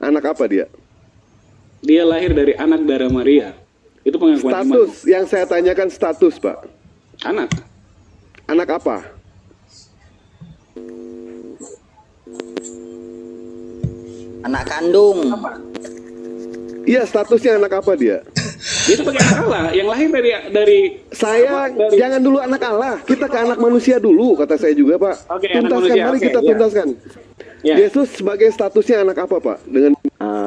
Anak apa dia? Dia lahir dari anak darah Maria. Itu pengakuan status, yang saya tanyakan status, Pak. Anak. Anak apa? Anak kandung. Iya, statusnya anak apa dia? Dia itu pakai anak Allah yang lahir dari saya dari... Jangan dulu anak Allah, kita ke anak manusia dulu, kata saya juga, Pak. Oke, tuntaskan, mari kita tuntaskan. Ya. Yesus sebagai statusnya anak apa, Pak? Dengan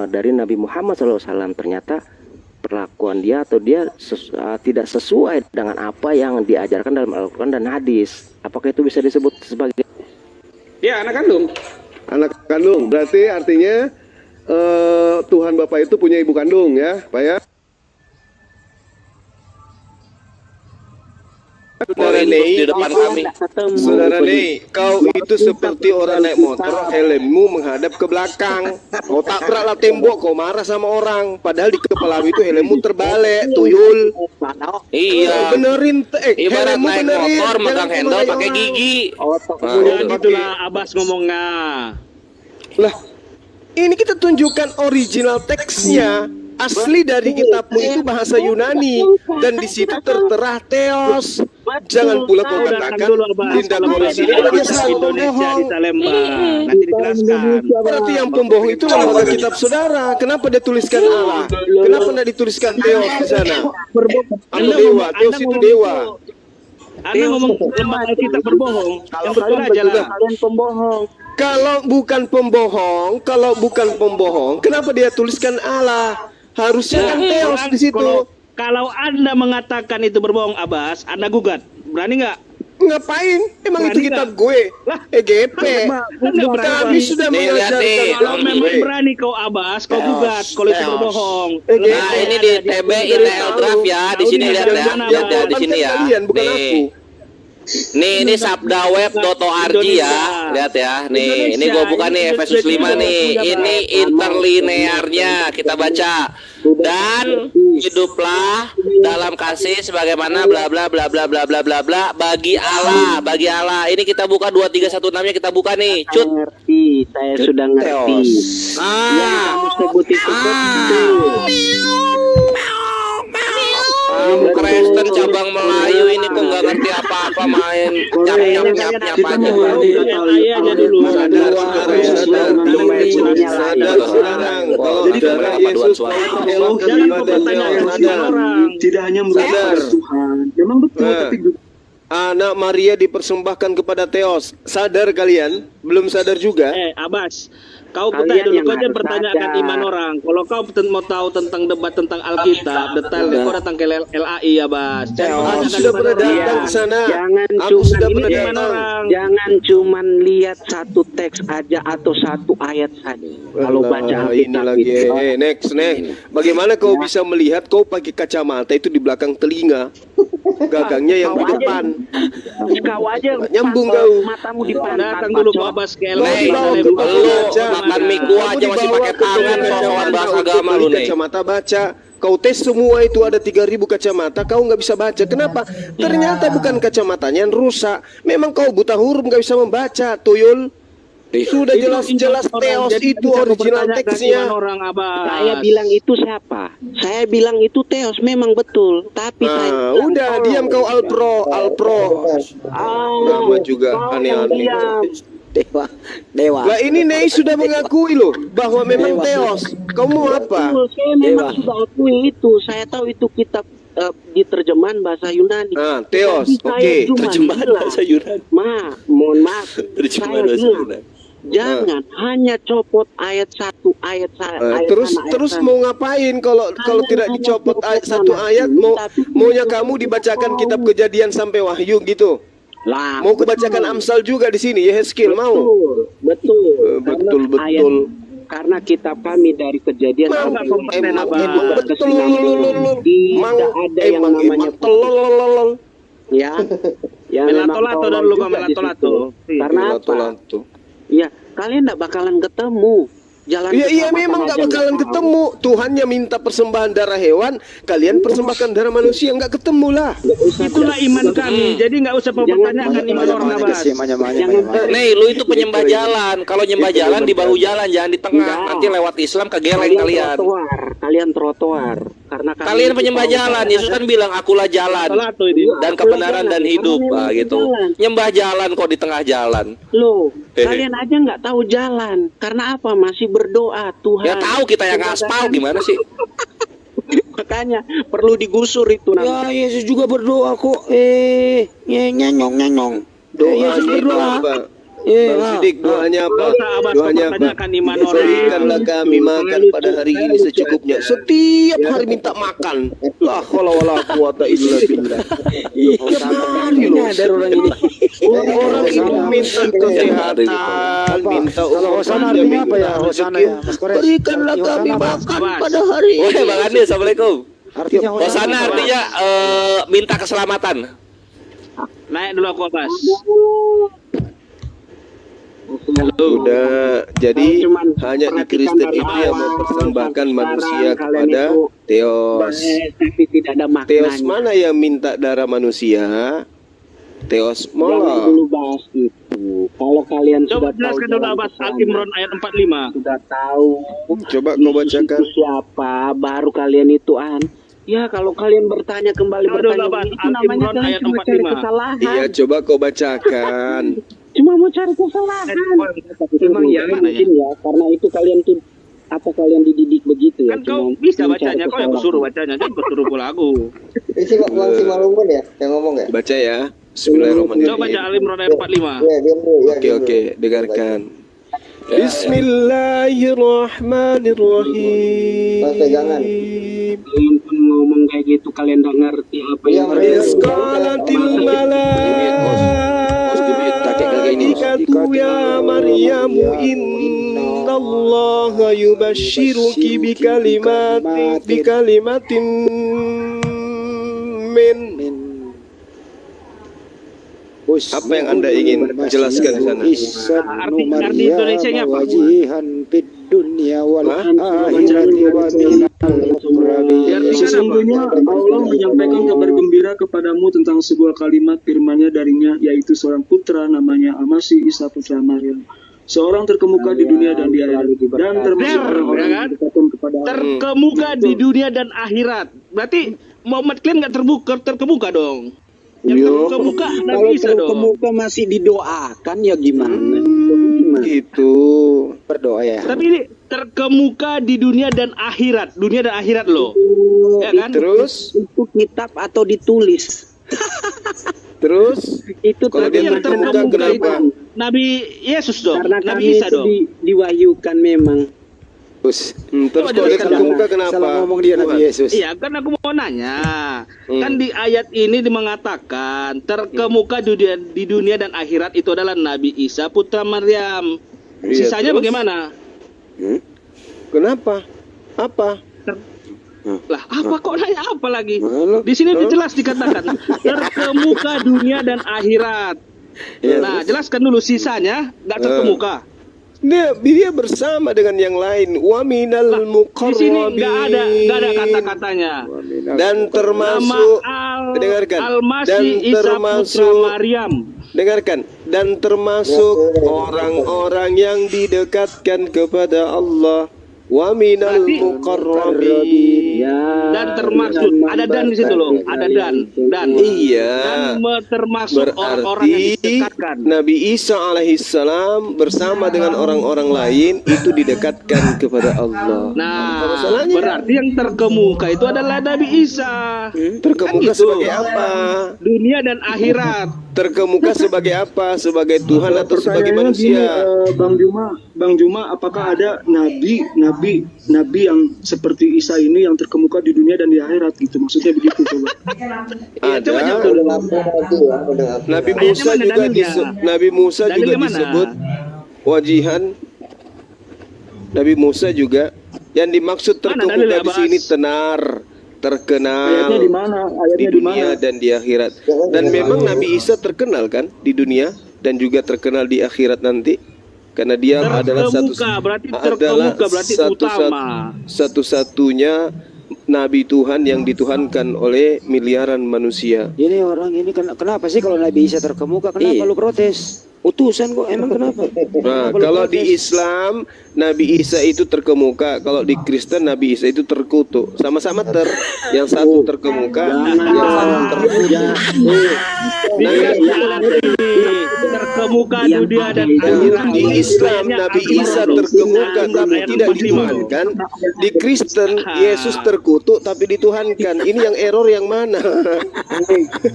dari Nabi Muhammad SAW, ternyata perlakuan dia atau dia tidak sesuai dengan apa yang diajarkan dalam Al-Quran dan hadis. Apakah itu bisa disebut sebagai? Ya, anak kandung. Anak kandung, berarti artinya Tuhan Bapak itu punya ibu kandung, ya, Pak ya? Saudara Nei, di depan kami. Saudara Nei, kau itu seperti orang naik motor, helmmu menghadap ke belakang. Kau tabraklah tembok, kau marah sama orang. Padahal di kepalamu itu helmmu terbalik, tuyul. Iya. Benerin, ibarat naik benerin, motor megang handle pakai gigi. Kemudian itulah Abbas ngomongnya. Lah, ini kita tunjukkan original teksnya. Asli dari kitabmu itu bahasa Yunani dan di situ tertera Theos. Jangan pula kau katakan Dinda Koris ini hanya selalu pembohong. Nanti dijelaskan. Berarti yang pembohong itu lembaga kitab saudara. Kenapa dia tuliskan Allah? Kenapa tidak dituliskan Theos di sana? Atau dewa? Theos itu dewa. Anda ngomong lembaga kitab berbohong. Yang betul aja lah. Kalian pembohong. Kalau bukan pembohong, kenapa dia tuliskan Allah? Harusnya kan Theos di situ. Kalau Anda mengatakan itu berbohong, Abbas, Anda gugat. Berani nggak? Ngapain? Emang berani itu kitab gue? EGP. Kami sudah mengajarkan. Kalau memang berani kau Abbas, kau gugat. Kalau itu berbohong. Nah, ini di TB ITL Draft ya. Di sini lihat ya. Lihat ya di sini ya. Nih. Ini sabdaweb.org ya. Lihat ya. Nih, ini gua buka nih Efesus 5 nih. Ini interlinearnya kita baca. Dan hiduplah dalam kasih sebagaimana bla bla bla bla bla bla bla bla bagi Allah, bagi Allah. Ini kita buka 2316-nya kita buka nih. Cut. Ngerti, saya sudah ngerti. Yang kamu sebut itu Kristen cabang Melayu ini kok nggak ngerti apa-apa, main nyap aja. Aja dulu. Sadar. Tidak hanya merupakan Tuhan, memang betul, tapi anak Maria dipersembahkan kepada Theos. Sadar kalian? Belum sadar juga? Abbas, kau bertanya dulu, kau jangan pertanyakan iman orang. Kalau kau mau tahu tentang debat tentang Alkitab, detail, kau datang ke LAI ya, Bas. Aku sudah pernah datang ke sana. Jangan cuman lihat satu teks aja atau satu ayat saja. Kalau baca ini Alkitab lagi. itu. Next. Bagaimana kau bisa melihat? Kau pakai kacamata itu di belakang telinga. Gagangnya yang di depan. Kau aja nyambung kau. Matamu di pantat. Datang dulu ke Abbas ke LAI. Makan mie gua aja masih pakai tangan soal bahasa agama lu nih. Kacamata baca. Kau tes semua itu ada 3.000 kacamata, kau nggak bisa baca. Kenapa? Ternyata bukan kacamatanya yang rusak. Memang kau buta huruf nggak bisa membaca, tuyul. Sudah jelas-jelas Theos itu original teksnya. Saya bilang itu siapa? Saya bilang itu Theos memang betul. Tapi saya udah diam kau Alpro. Nama juga aneh-aneh. Dewa. Lah ini Nei sudah mengakui loh bahwa memang Theos. Kau mau apa? Saya memang sudah akui itu. Saya tahu itu kitab di terjemahan bahasa Yunani. Theos. Oke. Terjemahan bahasa Yunani. Mohon maaf. Terjemahan bahasa Yunani. Jangan hanya copot ayat satu ayat terus mau ngapain kalau tidak dicopot satu ayat, maunya kamu dibacakan kitab Kejadian sampai Wahyu gitu. Lah, mau kebacakan Amsal juga di sini, Yehezkiel mau. Betul. Karena kitab kami dari Kejadian betul. Tidak ada yang namanya ya. Melatolato dan lupa melatolato. Karena apa? Ya, kalian tidak bakalan ketemu. Jalan Iya memang nggak bakalan ketemu. Tuhannya minta persembahan darah hewan, kalian persembahkan darah manusia, nggak ketemu lah. Itulah iman kami. Jadi nggak usah pertanyakan iman orang Abbas. Nih, lu itu penyembah jalan. Kalau nyembah jalan di bahu jalan, jangan di tengah. Nanti lewat Islam kegeleng kalian. Kalian trotoar. Karena Kalian penyembah jalan. Yesus kan bilang, akulah jalan dan kebenaran dan hidup. Nah, gitu. Nyembah jalan kok di tengah jalan. Loh, kalian aja nggak tahu jalan. Karena apa? Masih berdoa Tuhan. Ya tahu kita yang aspal gimana sih? Makanya perlu digusur itu. Ya Yesus juga berdoa kok. Nyanyong. Yesus berdoa. Bang Sidik, doanya apa? Doanya apa? Berikanlah kami makan pada hari ini secukupnya. Setiap hari minta makan. La haula wala quwata illa billah. Ada orang ini. Orang ini minta kesehatan, minta Hosana artinya apa ya? Hosana ya. berikanlah kami makan pada hari ini. Woi, Bang Andi, Assalamualaikum. Artinya Hosana artinya minta keselamatan. Naik dulu aku Abbas. Udah, jadi hanya di Kristen itu yang mempersembahkan manusia kepada Theos. Tapi tidak ada maknanya. Theos mana yang minta darah manusia? Theos Jangan Mola. dulu bahas itu. Kalau kalian Coba sudah tahu jelaskan dulu Abbas Al-Imran ayat 45. sudah tahu Coba kau bacakan. itu siapa, baru kalian itu Ya kalau kalian bertanya kembali Coba dulu, bertanya Bang. itu namanya Al-Imran kalian ayat cuma cari 45. kesalahan. Iya, coba kau bacakan. Cuma mau cari kesalahan. Memang ya mungkin ya karena itu kalian tuh apa kalian dididik begitu ya? Kan kau bisa bacanya, kau yang suruh bacanya, jangan kau suruh pula aku. Ini si Malungun ya yang ngomong ya? Baca ya. Bismillahirrahmanirrahim. Coba baca Al-Imran ayat 45. Ya, diam dulu. Ya, Oke, dengarkan. Bismillahirrahmanirrahim. Pas pegangan. Kalian pun ngomong kayak gitu kalian nggak ngerti apa yang Isqalatil malaikatu ya Maryamu innallaha yubashshiruki bikalimatin min. Apa yang Anda ingin jelaskan di sana? Arti Indonesianya apa? Sesungguhnya Allah menyampaikan kabar gembira kepadamu tentang sebuah kalimat firman-Nya darinya, yaitu seorang putra namanya Al-Masih Isa putra Maryam, seorang terkemuka di dunia dan di akhirat, dan termasuk orang-orang yang didekatkan kepada Allah. Terkemuka di dunia dan akhirat. Berarti Muhammad kalian nggak terkemuka dong. Yang terkemuka Nabi Isa dong. terkemuka masih didoakan ya gimana? Gitu. berdoa ya. Tapi ini terkemuka di dunia dan akhirat. Dunia dan akhirat loh. Ya kan? Terus Itu kitab atau ditulis? Itu kalau tapi dia yang terkemuka kenapa? Nabi Yesus dong. karena Nabi kami Isa itu dong. diwahyukan memang. Terus kalau dia terkemuka kenapa? Salah ngomong dia Nabi Yesus. Iya, kan aku mau nanya. Kan di ayat ini mengatakan terkemuka di dunia dan akhirat itu adalah Nabi Isa putra Maryam. Iya, Sisanya terus? bagaimana? Kenapa? Apa? Lah, apa kok nanya apa lagi? Di sini jelas dikatakan terkemuka dunia dan akhirat. Nah, jelaskan dulu sisanya nggak terkemuka. Dia bersama dengan yang lain. Wa minal Di sini muqarrabin. nggak ada kata-katanya. Dan termasuk dengarkan. Dan Al-Masih Isa putra termasuk Maryam. dengarkan. Dan termasuk orang-orang yang didekatkan kepada Allah. Wa minal Berarti- muqarrabin. Dan termasuk ada dan di situ loh, ada dan Iya. dan termasuk orang-orang yang Berarti didekatkan. Nabi Isa alaihissalam bersama dengan orang-orang lain itu didekatkan kepada Allah. Nah, Apa masalahnya? berarti yang terkemuka itu adalah Nabi Isa. Terkemuka Kan gitu. sebagai apa? Dunia dan akhirat. Terkemuka sebagai apa? Sebagai Tuhan atau sebagai Pertanyaannya gini, manusia? Bang Juma, apakah ada nabi yang seperti Isa ini yang terkemuka di dunia dan di akhirat gitu? Maksudnya begitu coba. Ada. Udah lapor lagi ya, udah. Nabi Ayatnya Musa mana juga dalilnya? Nabi Musa Dalilnya juga mana? disebut wajihan. Nabi Musa juga yang dimaksud Mana terkemuka dalilnya, di sini Bas? tenar, terkenal Ayatnya di mana? di Ayatnya di dunia mana? dan di akhirat. Dan memang Nabi Isa terkenal kan di dunia dan juga terkenal di akhirat nanti. karena dia adalah utama. satu-satunya nabi Tuhan yang dituhankan oleh miliaran manusia. Ini orang ini kenapa sih kalau Nabi Isa terkemuka, kenapa lu protes? Utusan kok, emang kenapa? Nah, kalau di Islam Nabi Isa itu terkemuka, kalau di Kristen Nabi Isa itu terkutuk. Sama-sama yang satu terkemuka, yang satu terkutuk. Terkemuka dunia dan akhirat. Di Islam Nabi Isa terkemuka tapi tidak dituhankan. Di Kristen Yesus terkutuk tapi dituhankan. Ini yang error yang mana?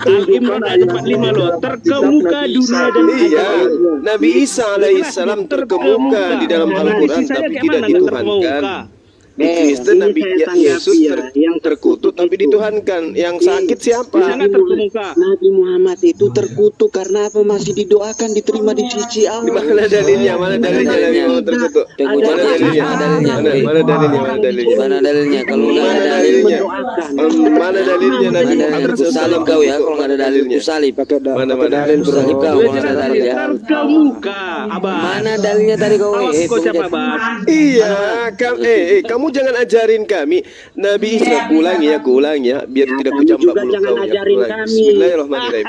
Al-Imran ayat 45 loh. Terkemuka dunia dan akhirat. Nabi Isa alaihissalam terkemuka di dalam Al-Quran tapi tidak dituhankan. Di Kristen Nabi Yesus terkutuk tapi dituhankan. Yang sakit siapa? Nabi Muhammad itu terkutuk karena apa? Masih didoakan diterima di sisi Allah. Mana dalilnya? Mana dalilnya Nabi Muhammad terkutuk? Mana dalilnya? Mana dalilnya? Mana dalilnya? Kalau nggak ada dalilnya, mana dalilnya Nabi Muhammad salib kau ya? Kalau nggak ada dalil salib. Mana dalil salib kau? Kalau nggak ada dalil ya. Terkemuka, Abah. Mana dalilnya tadi kau? Kau siapa, Abah? Iya, kamu jangan ajarin kami. Nabi Isa ulangi ya, biar tidak kucampak mulut kau ya. Bismillahirrahmanirrahim.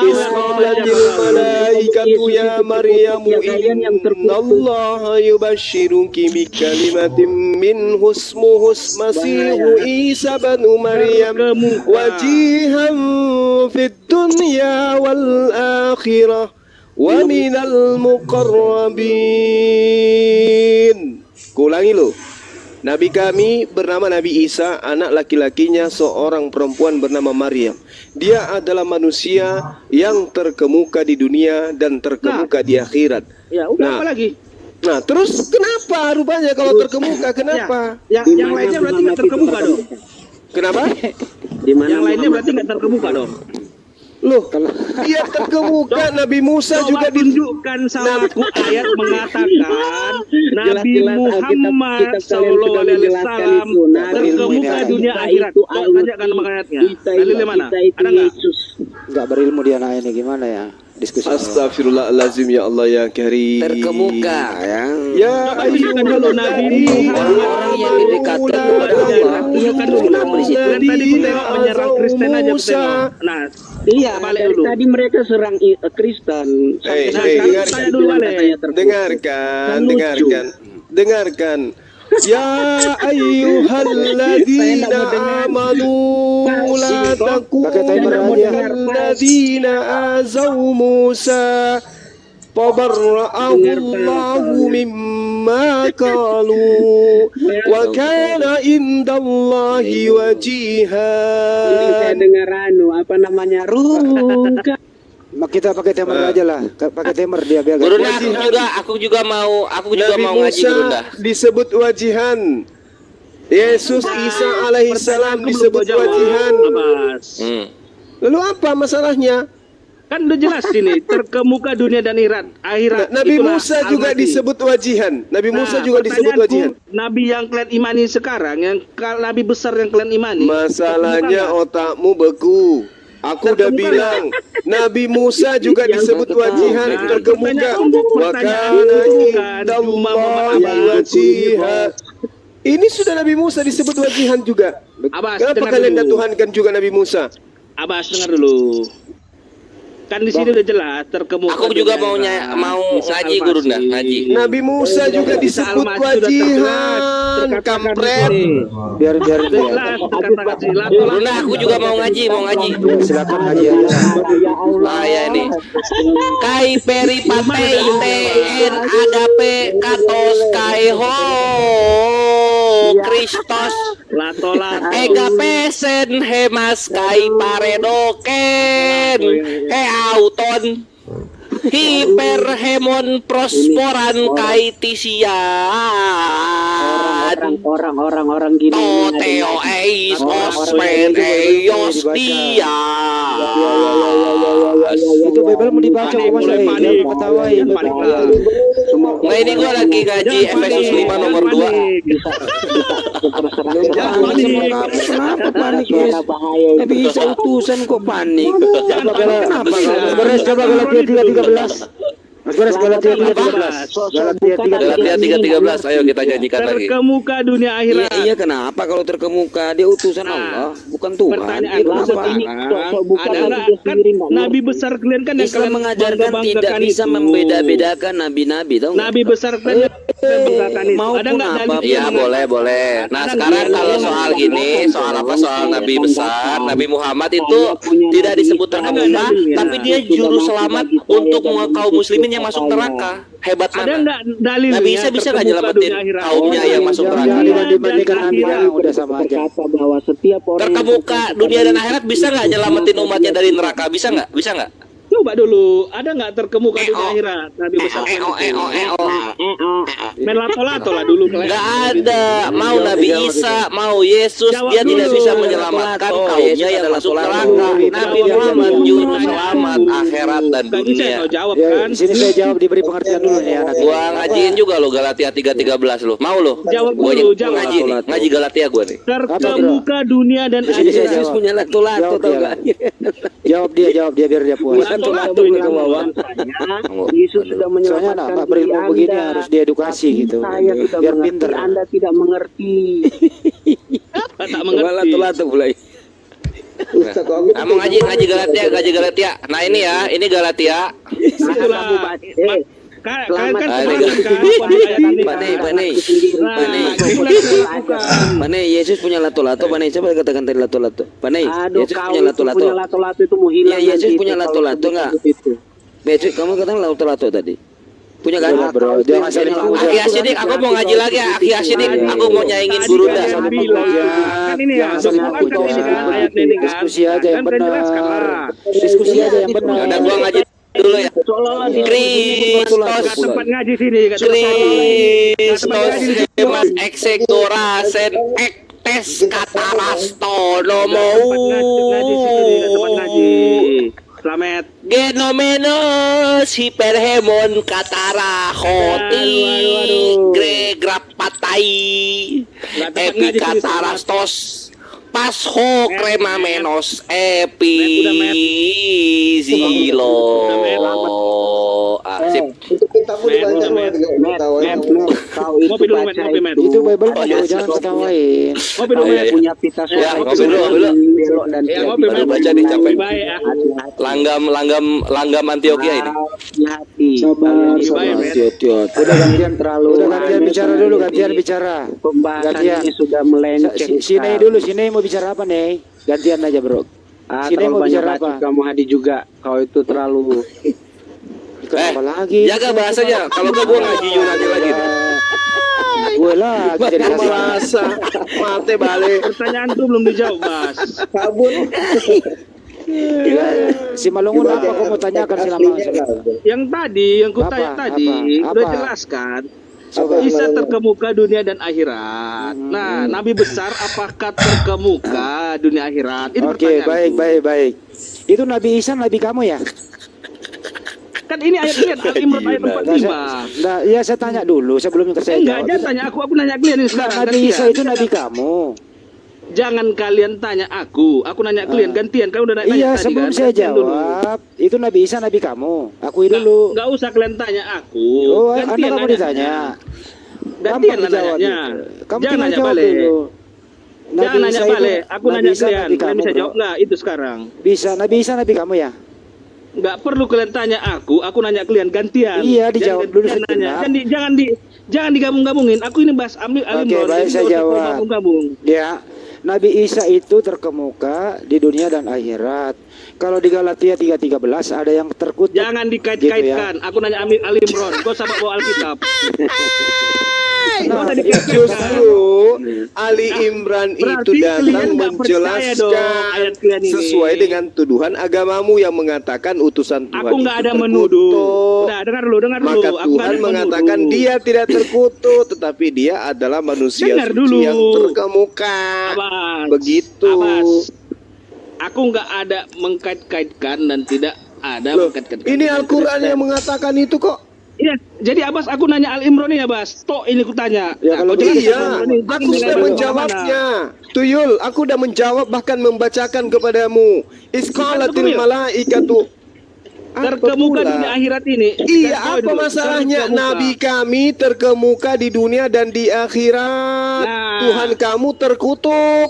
Isqalatil malaikatu ya Maryamu innallaha yubashshiruki bikalimatin minhu ismuhu Masihu Isa banu Maryam wajihan fid dunya wal akhirah wa minal muqarrabin. Kulangi lo. Nabi kami bernama Nabi Isa, anak laki-lakinya seorang perempuan bernama Maryam. Dia adalah manusia yang terkemuka di dunia dan terkemuka di akhirat. Ya, udah apa lagi? Nah, terus kenapa rupanya kalau terkemuka? Kenapa? Yang lainnya berarti nggak terkemuka dong. Kenapa? Yang lainnya berarti nggak terkemuka dong. Loh, dia terkemuka. Nabi Musa juga ditunjukkan sama ayat mengatakan Nabi Muhammad Sallallahu Alaihi Wasallam terkemuka dunia akhirat. Tanyakan sama ayatnya. Dalilnya mana? Ada nggak? Nggak berilmu dia nah ini gimana ya? Diskusi. Astagfirullahalazim ya Allah ya Karim. Terkemuka ya ayyuhan dulu Nabi orang yang didekatkan kepada Allah. Iya kan dulu tadi ku tengok menyerang Kristen aja ku tengok. Nah, iya, tadi mereka serang Kristen. Dengarkan. Ya ayyuhalladzina amanu la takunu alladzina azaw Musa fabarra'ahu Allahu mimma qalu wa kana indallahi wajihan. Ini saya dengar apa namanya rungka. Kita pakai temer aja lah, pakai temer dia biar. Gurunda, aku juga mau ngaji Gurunda. Disebut wajihan. Yesus Isa alaihissalam disebut wajihan. Lalu apa masalahnya? Kan udah jelas ini terkemuka dunia dan akhirat. Nabi Musa juga disebut wajihan. Nabi Musa juga disebut wajihan. Nabi yang kalian imani sekarang, yang nabi besar yang kalian imani. Masalahnya otakmu beku. Aku udah bilang Nabi Musa juga disebut wajihan, terkemuka. Wa kana indallahi wajihan. Ini sudah Nabi Musa disebut wajihan juga. Kenapa kalian tuhankan juga Nabi Musa? Abbas dengar dulu. Kan di sini udah jelas terkemuka. Aku juga mau ngaji Gurunda, ngaji. Nabi Musa juga disebut wajihan, kampret. Biar Gurunda, aku juga mau ngaji. Silakan ngaji. Ya Allah ya ini. Kai peri pate iten agape katos kai ho Kristos latola ega pesen hemas kai paredoken auton hiperhemon prosporan kai tisian orang gini toteo eis osmen eos dia itu Bible mau dibaca Mas ketawain. Nah ini gua lagi ngaji Efesus 5 nomor 2. Kenapa panik guys? Tapi bisa utusan kok panik. Kenapa? Beres coba Galatia 3:13. Abbas, Galatia 3:13. Galatia 3:13, ayo kita nyanyikan lagi. Terkemuka dunia akhirat. Iya, kenapa kalau terkemuka dia utusan Allah, bukan Tuhan. Pertanyaan Itu kenapa? ini bukan Ada nggak kan nabi besar kalian kan yang Islam kalian mengajarkan tidak bangga-banggakan bisa itu. membeda-bedakan nabi-nabi, tahu nggak? Nabi besar kalian yang kalian banggakan itu. Maupun Ada nggak dalil? apa? Iya, boleh. Nah, sekarang kalau soal gini, soal apa? Soal Nabi besar, Nabi Muhammad itu tidak disebut terkemuka, tapi dia juru selamat untuk kaum muslimin yang masuk neraka. Hebat Ada mana? nggak dalilnya? Nabi Isa bisa nggak terkemuka nyelamatin dunia akhirat? kaumnya yang masuk Jangan neraka? dibanding-bandingkan nabi yang udah sama aja. berkata bahwa setiap orang Terkemuka dunia dan akhirat bisa nggak nyelamatin umatnya dari neraka? Bisa nggak? Bisa nggak? Coba dulu, ada nggak terkemuka dunia akhirat? Nabi besar. Main lato-lato lah dulu kalian. Nggak ada. Mau Nabi Isa, mau Yesus, Jawab dia tidak dulu. bisa menyelamatkan kaumnya yang masuk neraka. Nabi Muhammad juru selamat akhirat dan Gak bisa dunia. kau jawab Ya, kan? sini saya jawab, diberi pengertian dulu nih anak. Gua ngajiin juga lo Galatia 3:13 lo. Mau lo? Jawab Gua dulu, jawab. ngaji nih, ngaji Galatia gua nih. Terkemuka dunia dan Sini saya akhirat. jawab. punya lato-lato Jawab tau dia. gak? Jawab dia biar dia puas. Lato-lato ini ke bawah. Yesus sudah Soalnya menyelamatkan anak diri berilmu begini Anda. harus diedukasi gitu. Saya sudah Biar mengerti, pinter. Anda tidak mengerti. Tak mengerti. mulai. Ustaz, kok aku Kamu ngaji Galatia. Nah ini ya, ini Galatia. Itulah. Kalian kan Ah, sepakat ini. kan pada ayat ini kan? Pane. Nah, itulah yang dilakukan. Pane, Yesus punya lato-lato. Pane, coba katakan tadi lato-lato. Pane, Aduh, Yesus kau punya itu lato-lato. punya lato-lato itu mau hilang. Iya, Yesus nanti punya itu lato-lato kalau nggak? itu. Yesus, kamu katakan lato-lato tadi. Punya kan? Iya, bro. Jangan saling Aki Asidik, aku mau ngaji lagi ya. Aki Asidik, aku mau nyaingin Tadi guru kalian dah. bilang, kan ini ya, Jangan saling dokumen kan ikut, ini kan, jangan ayat ini kan. diskusi aja yang Kan kalian benar. jelaskan lah. Diskusi aja yang benar. Ya udah gua ngaji dulu ya. Seolah-olah di Kristus Gak tempat ngaji sini, gak tempat Kristus hemas exegorasen ektes katarasto nomo ngaji sini, gak tempat ngaji. Selamat. genomenos hiperhemon katara khoti Aduh. gregrapatai Nggak tempat ngaji sini, epicatarastos pasho kremamenos zilo. Sip. untuk kitabmu dibaca semua dengan pengetahuan kamu. kau itu Ngopi dulu, baca ngopi, Met. Itu Bible Oh, iya, jangan ketawain. Ngopi dulu, Oh, iya, Met. iya. punya pita Ya, suara ngopi dulu, ngopi dulu. belok dan Ya, tidak ngopi, bisa Baru baca nih, capek. Baik ya. Langgam Antioquia ini. hati-hati. Sabar, Kalian sabar. Baik, Met. Udah gantian terlalu Udah gantian bicara dulu, gantian bicara. Pembahasannya Gantian. sudah melenceng. Sini dulu, sini mau bicara apa nih? Gantian aja, Bro. Sini Terlalu mau banyak bicara bacot apa? kamu Hadi juga. Kau itu terlalu Apa lagi? Jaga bahasanya. Kalau gua ngaji Yunani lagi. Gue lagi jadi kasih. Merasa mate balik. Pertanyaan tuh belum dijawab, Bas. Kabur. Si Malungun apa kau mau tanyakan si Lama? Yang tadi, yang kutanya Apa? tadi, Apa? udah Apa? jelaskan. Coba. Isa terkemuka dunia dan akhirat. Nah, Nabi besar apakah terkemuka dunia akhirat? Ini Oke, pertanyaan. baik. Itu Nabi Isa, Nabi kamu ya? Kan ini ayat ini Al-Imran ayat 45. Ya saya tanya dulu sebelum saya Enggak, jawab. jangan tanya aku nanya kalian ini sekarang. Nabi gantian. Isa itu Nabi kamu. Jangan kalian tanya aku nanya kalian gantian. Kalian udah nanya Iya, tadi sebelum kan? saya Gantian dulu. jawab, itu Nabi Isa Nabi kamu. Akui dulu. Enggak usah kalian tanya aku. Oh, Gantian Anda kamu nanya. ditanya. Gantian Gampang dijawab nanya. itu. Kamu Jangan tinggal nanya jawab balik. dulu. Jangan nanya Isa itu- balik. Aku Nabi nanya Isa kalian. Nabi Kalian kamu, bisa bro. jawab nggak itu sekarang? Bisa, Nabi Isa Nabi kamu ya? Nggak perlu kalian tanya aku nanya kalian gantian. Iya, dijawab dulu Jangan sejenak. nanya. Jangan digabung-gabungin. Aku ini bahas Oke, Al-Imran. baik, Jadi saya nggak usah jawab. gabung-gabung. Ya, Nabi Isa itu terkemuka di dunia dan akhirat. Kalau di Galatia 3:13 ada yang terkutuk. Jangan dikait-kaitkan. Aku nanya Al-Imran. Kau sama bawa Alkitab. Nah, justru Ali Imran itu Berarti datang kalian nggak percaya dong menjelaskan ayat kalian ini. sesuai dengan tuduhan agamamu yang mengatakan utusan Tuhan Aku nggak itu ada terkutuk. menuduh. Udah, dengar dulu. Maka Aku nggak Tuhan ada mengatakan menuduh. dia tidak terkutuk, tetapi dia adalah manusia Dengar suci dulu. yang terkemuka. Abbas. Begitu. Abbas. Aku nggak ada mengkait-kaitkan dan tidak ada Loh, mengkait-kaitkan. ini Al-Quran yang mengatakan itu kok. Iya, jadi Abbas aku nanya Al-Imran ya, Bas. Tok ini ku tanya. Ya, kalau kau jelaskan Iya, Al-Imran ini. Jangan aku sudah bela-bela menjawabnya. Tuyul, aku sudah menjawab bahkan membacakan kepadamu. Isqalatil malaikatu. terkemuka pula? dunia akhirat ini. Iya, Garis bawah apa dulu. masalahnya Terkemuka. nabi kami terkemuka di dunia dan di akhirat? Nah. Tuhan kamu terkutuk.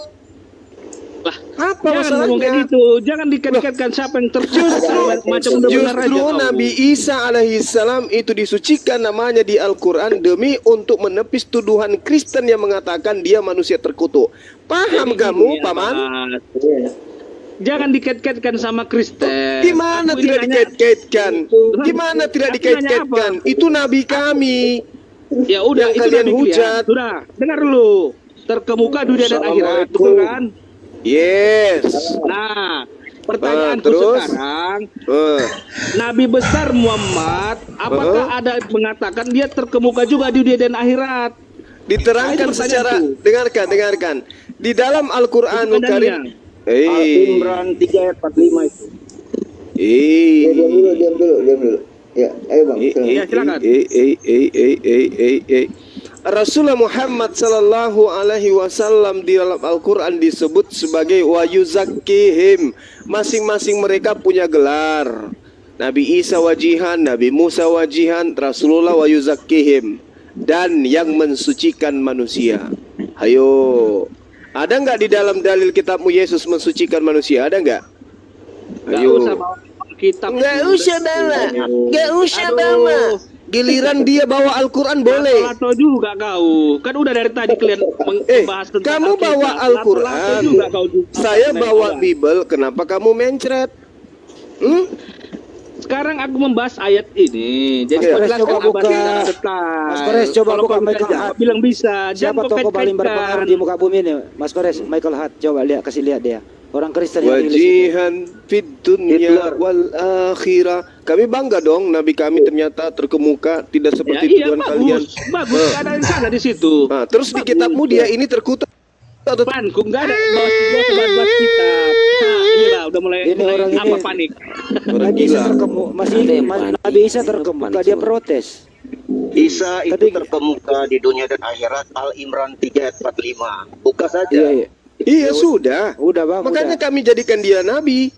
Lah, Apa jangan ngomong kayak masalahnya? gitu. Jangan dikait-kaitkan siapa yang macam benar aja. Justru kau. Nabi Isa alaihissalam itu disucikan namanya di Al-Quran demi untuk menepis tuduhan Kristen yang mengatakan dia manusia terkutuk. Paham Jadi kamu, gini ya, Paman? Mas. Jangan dikait-kaitkan sama Kristen. Gimana Aku ini tidak nanya- dikait-kaitkan? Gimana tidak Aku dikait-kaitkan? nanya apa? Itu Nabi kami. Ya udah, yang itu kalian Nabi kalian. hujat. Sudah, dengar dulu. Terkemuka dunia dan akhirat, betul kan? Yes. Nah, pertanyaanku terus? sekarang, Eh, Nabi besar Muhammad, apakah ada mengatakan dia terkemuka juga di dunia dan akhirat? diterangkan Nah, itu secara pertanyaanku. dengarkan. Di dalam Al-Qur'anul Itu Karim. Al-Imran 3 ayat 45 itu. Diam dulu. Ya, ayo Bang. Iya, silakan. Rasulullah Muhammad sallallahu alaihi wasallam di dalam Al-Qur'an disebut sebagai wa yuzakkihim. Masing-masing mereka punya gelar. Nabi Isa wajihan, Nabi Musa wajihan, Rasulullah wa yuzakkihim, dan yang mensucikan manusia. Ayo. Ada nggak di dalam dalil kitabmu Yesus mensucikan manusia? Ada nggak? Ayo. Kitab. Nggak usah bawa. Nggak usah Aduh. bawa. Giliran dia bawa Al-Quran boleh. Lato juga kau. Kan udah dari tadi kalian membahas tentang Kamu Alkitab. bawa Lato-lato Al-Quran. juga kau juga. Saya Nah, bawa coba. Bible. Kenapa kamu mencret? Sekarang aku membahas ayat ini. Jadi Mas kau Kores, jelaskan coba abah buka. secara detail. Mas Kores, coba Kalau buka kau Michael bilang, Hart. bilang bisa. Siapa Jangan kau tokoh paling berpengaruh kait-kaitkan. di muka bumi ini? Mas Kores, Michael Hart. Coba lihat, kasih lihat dia. Orang Kristen yang tulis itu. Wajihan fid dunya wal akhirah. Kami bangga dong Nabi kami ternyata terkemuka, tidak Ya, seperti iya, tujuan kalian. bagus. Gak ada yang salah di situ. Nah, terus di kitabmu dia ini terkutuk atau Panku nggak ada bahas kitab. Nah, inilah udah mulai Ini orang apa ini. panik. orang Nabi Isa gila? terkemuka, Ada yang panik. Nabi Isa terkemuka, dia protes. Isa itu Tapi- terkemuka di dunia dan akhirat. Al-Imran 3 ayat 45. Buka saja. Iya. Iya sudah. Udah bang, Makanya udah. kami jadikan dia nabi.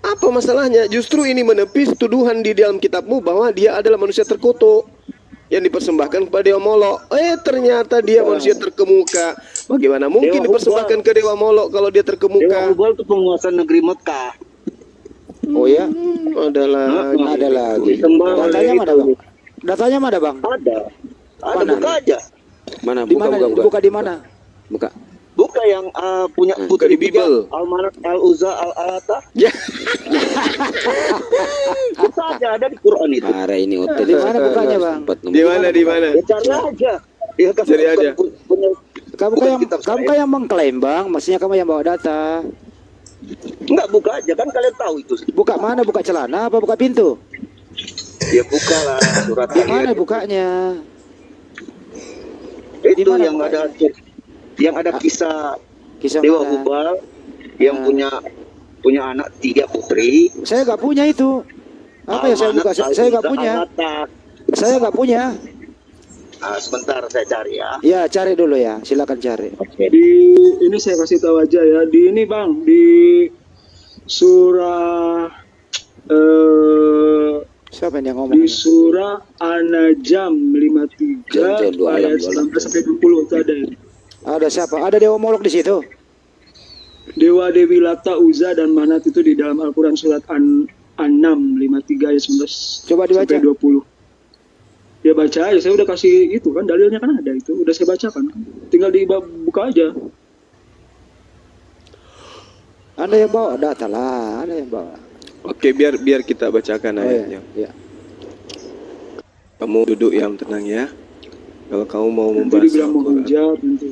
Apa masalahnya? Justru ini menepis tuduhan di dalam kitabmu bahwa dia adalah manusia terkutuk yang dipersembahkan kepada Dewa Molok. Ternyata dia manusia terkemuka. Bagaimana mungkin Dewa dipersembahkan ke Dewa Molok kalau dia Dewa terkemuka? Hubal itu penguasa negeri Mekah. Oh ya, Adalah ada lagi. Disembah oleh Datanya mana itu. bang? Datanya mana bang? Ada. Ada, Mana? buka aja. Mana Di mana? Buka di mana? Buka. Buka yang punya Buka di Bible. Al-Manak, Al-Uzza, Al-Alata. Ya. Buka aja, ada di Quran itu. Parah ini hotel. Di mana bukanya bang? Di mana di mana? Ya cari aja. Ya, kan Cari aja. punya Kamu bukan yang kitab kamu saya. kan yang mengklaim bang, maksudnya kamu yang bawa data. Enggak, buka aja, kan kalian tahu itu. Buka mana? Buka celana apa buka pintu? Ya buka lah surat Di mana kalian. bukanya? Itu Di mana yang bukanya? ada kisah Kisah Dewa mana? Hubal yang punya anak 3 putri. Saya nggak punya itu. Apa ya saya buka? Saya nggak punya. Saya nggak punya. Nah, sebentar saya cari ya. Ya cari dulu ya, silakan cari. Di ini saya kasih tahu aja ya. Di ini bang, di surah Siapa yang ngomong? di surah An-Najm 53 Jangan dua alam, ayat dua alam. 19 sampai 20 itu ada ini. Ada siapa? Ada Dewa Molok di situ. Dewa Dewi Lata, Uzza dan Manat itu di dalam Al-Quran surat An-Nam 53 ayat 19 Coba dibaca. sampai 20. Ya baca aja, saya udah kasih itu kan dalilnya kan ada itu, udah saya bacakan. Tinggal dibuka aja. Anda yang bawa data lah, Anda yang bawa. Oke, biar kita bacakan Oh, ayatnya. ya. Kamu duduk yang tenang ya. Kalau kamu mau Nanti membahas dibilang Al-Quran. menghujat nanti.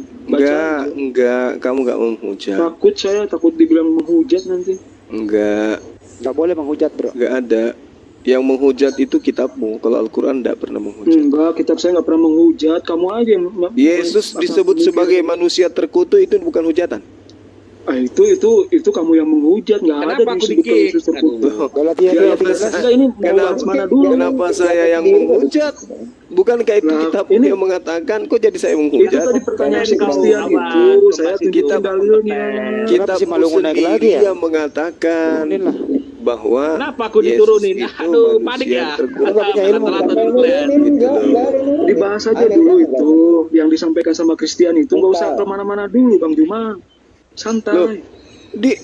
Enggak, kamu enggak menghujat. Takut saya, takut dibilang menghujat nanti. Enggak Boleh menghujat bro. ada. Yang menghujat itu kitabmu. Kalau Al-Quran enggak pernah menghujat. Enggak, kitab saya nggak pernah menghujat. Kamu aja yang Yesus disebut sebagai manusia terkutuk, itu bukan hujatan. Itu kamu yang menghujat, nggak ada Kenapa aku disebut kalau dikit? Yesus terkutuk. Galatia Kenapa 3:13. Enggak, ini mau bahas mana dulu? Kenapa saya yang menghujat? Bukankah itu Nah, kitab ini- yang mengatakan? Kok jadi saya Itu menghujat? tadi pertanyaan si Kau Christian awan, itu, saya masih tunjukin kita- dalilnya. Kitab si Malungun naik lagi ya? yang mengatakan Inilah. bahwa Kenapa aku Yesus diturunin? itu Aduh, panik manusia ya. terkutuk. Nggak punya ilmu. Rata-rata dulu kalian. Gitu loh. Dibahas aja dulu itu yang disampaikan sama Christian itu, nggak usah kemana-mana dulu Bang Juma, santai. Di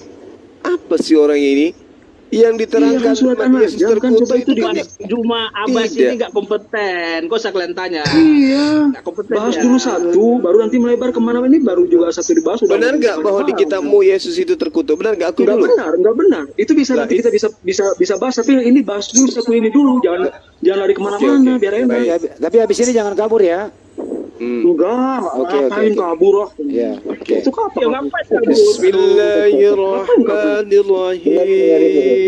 apa sih orang ini yang diterangkan surat sama Yesus An-Najm kan, terkutuk coba itu itu kan Mas Juma Abbas Tidak. ini nggak kompeten. Kok usah kalian tanya? Iya, Nggak kompeten bahas ya. dulu satu, baru nanti melebar kemana, ini baru juga satu dibahas. Udah benar nggak bahwa di kitabmu Yesus itu terkutuk? Benar nggak? Aku dulu. Nggak benar. Itu bisa Lah, nanti kita bisa bahas, tapi ini bahas dulu satu ini dulu, jangan lari kemana-mana, Oke. biar enak. Baik. Tapi habis ini jangan kabur ya. Enggak, Oke, ngapain oke. kabur lah. Ya, oke. Itu kapan? Ya ngapain kabur?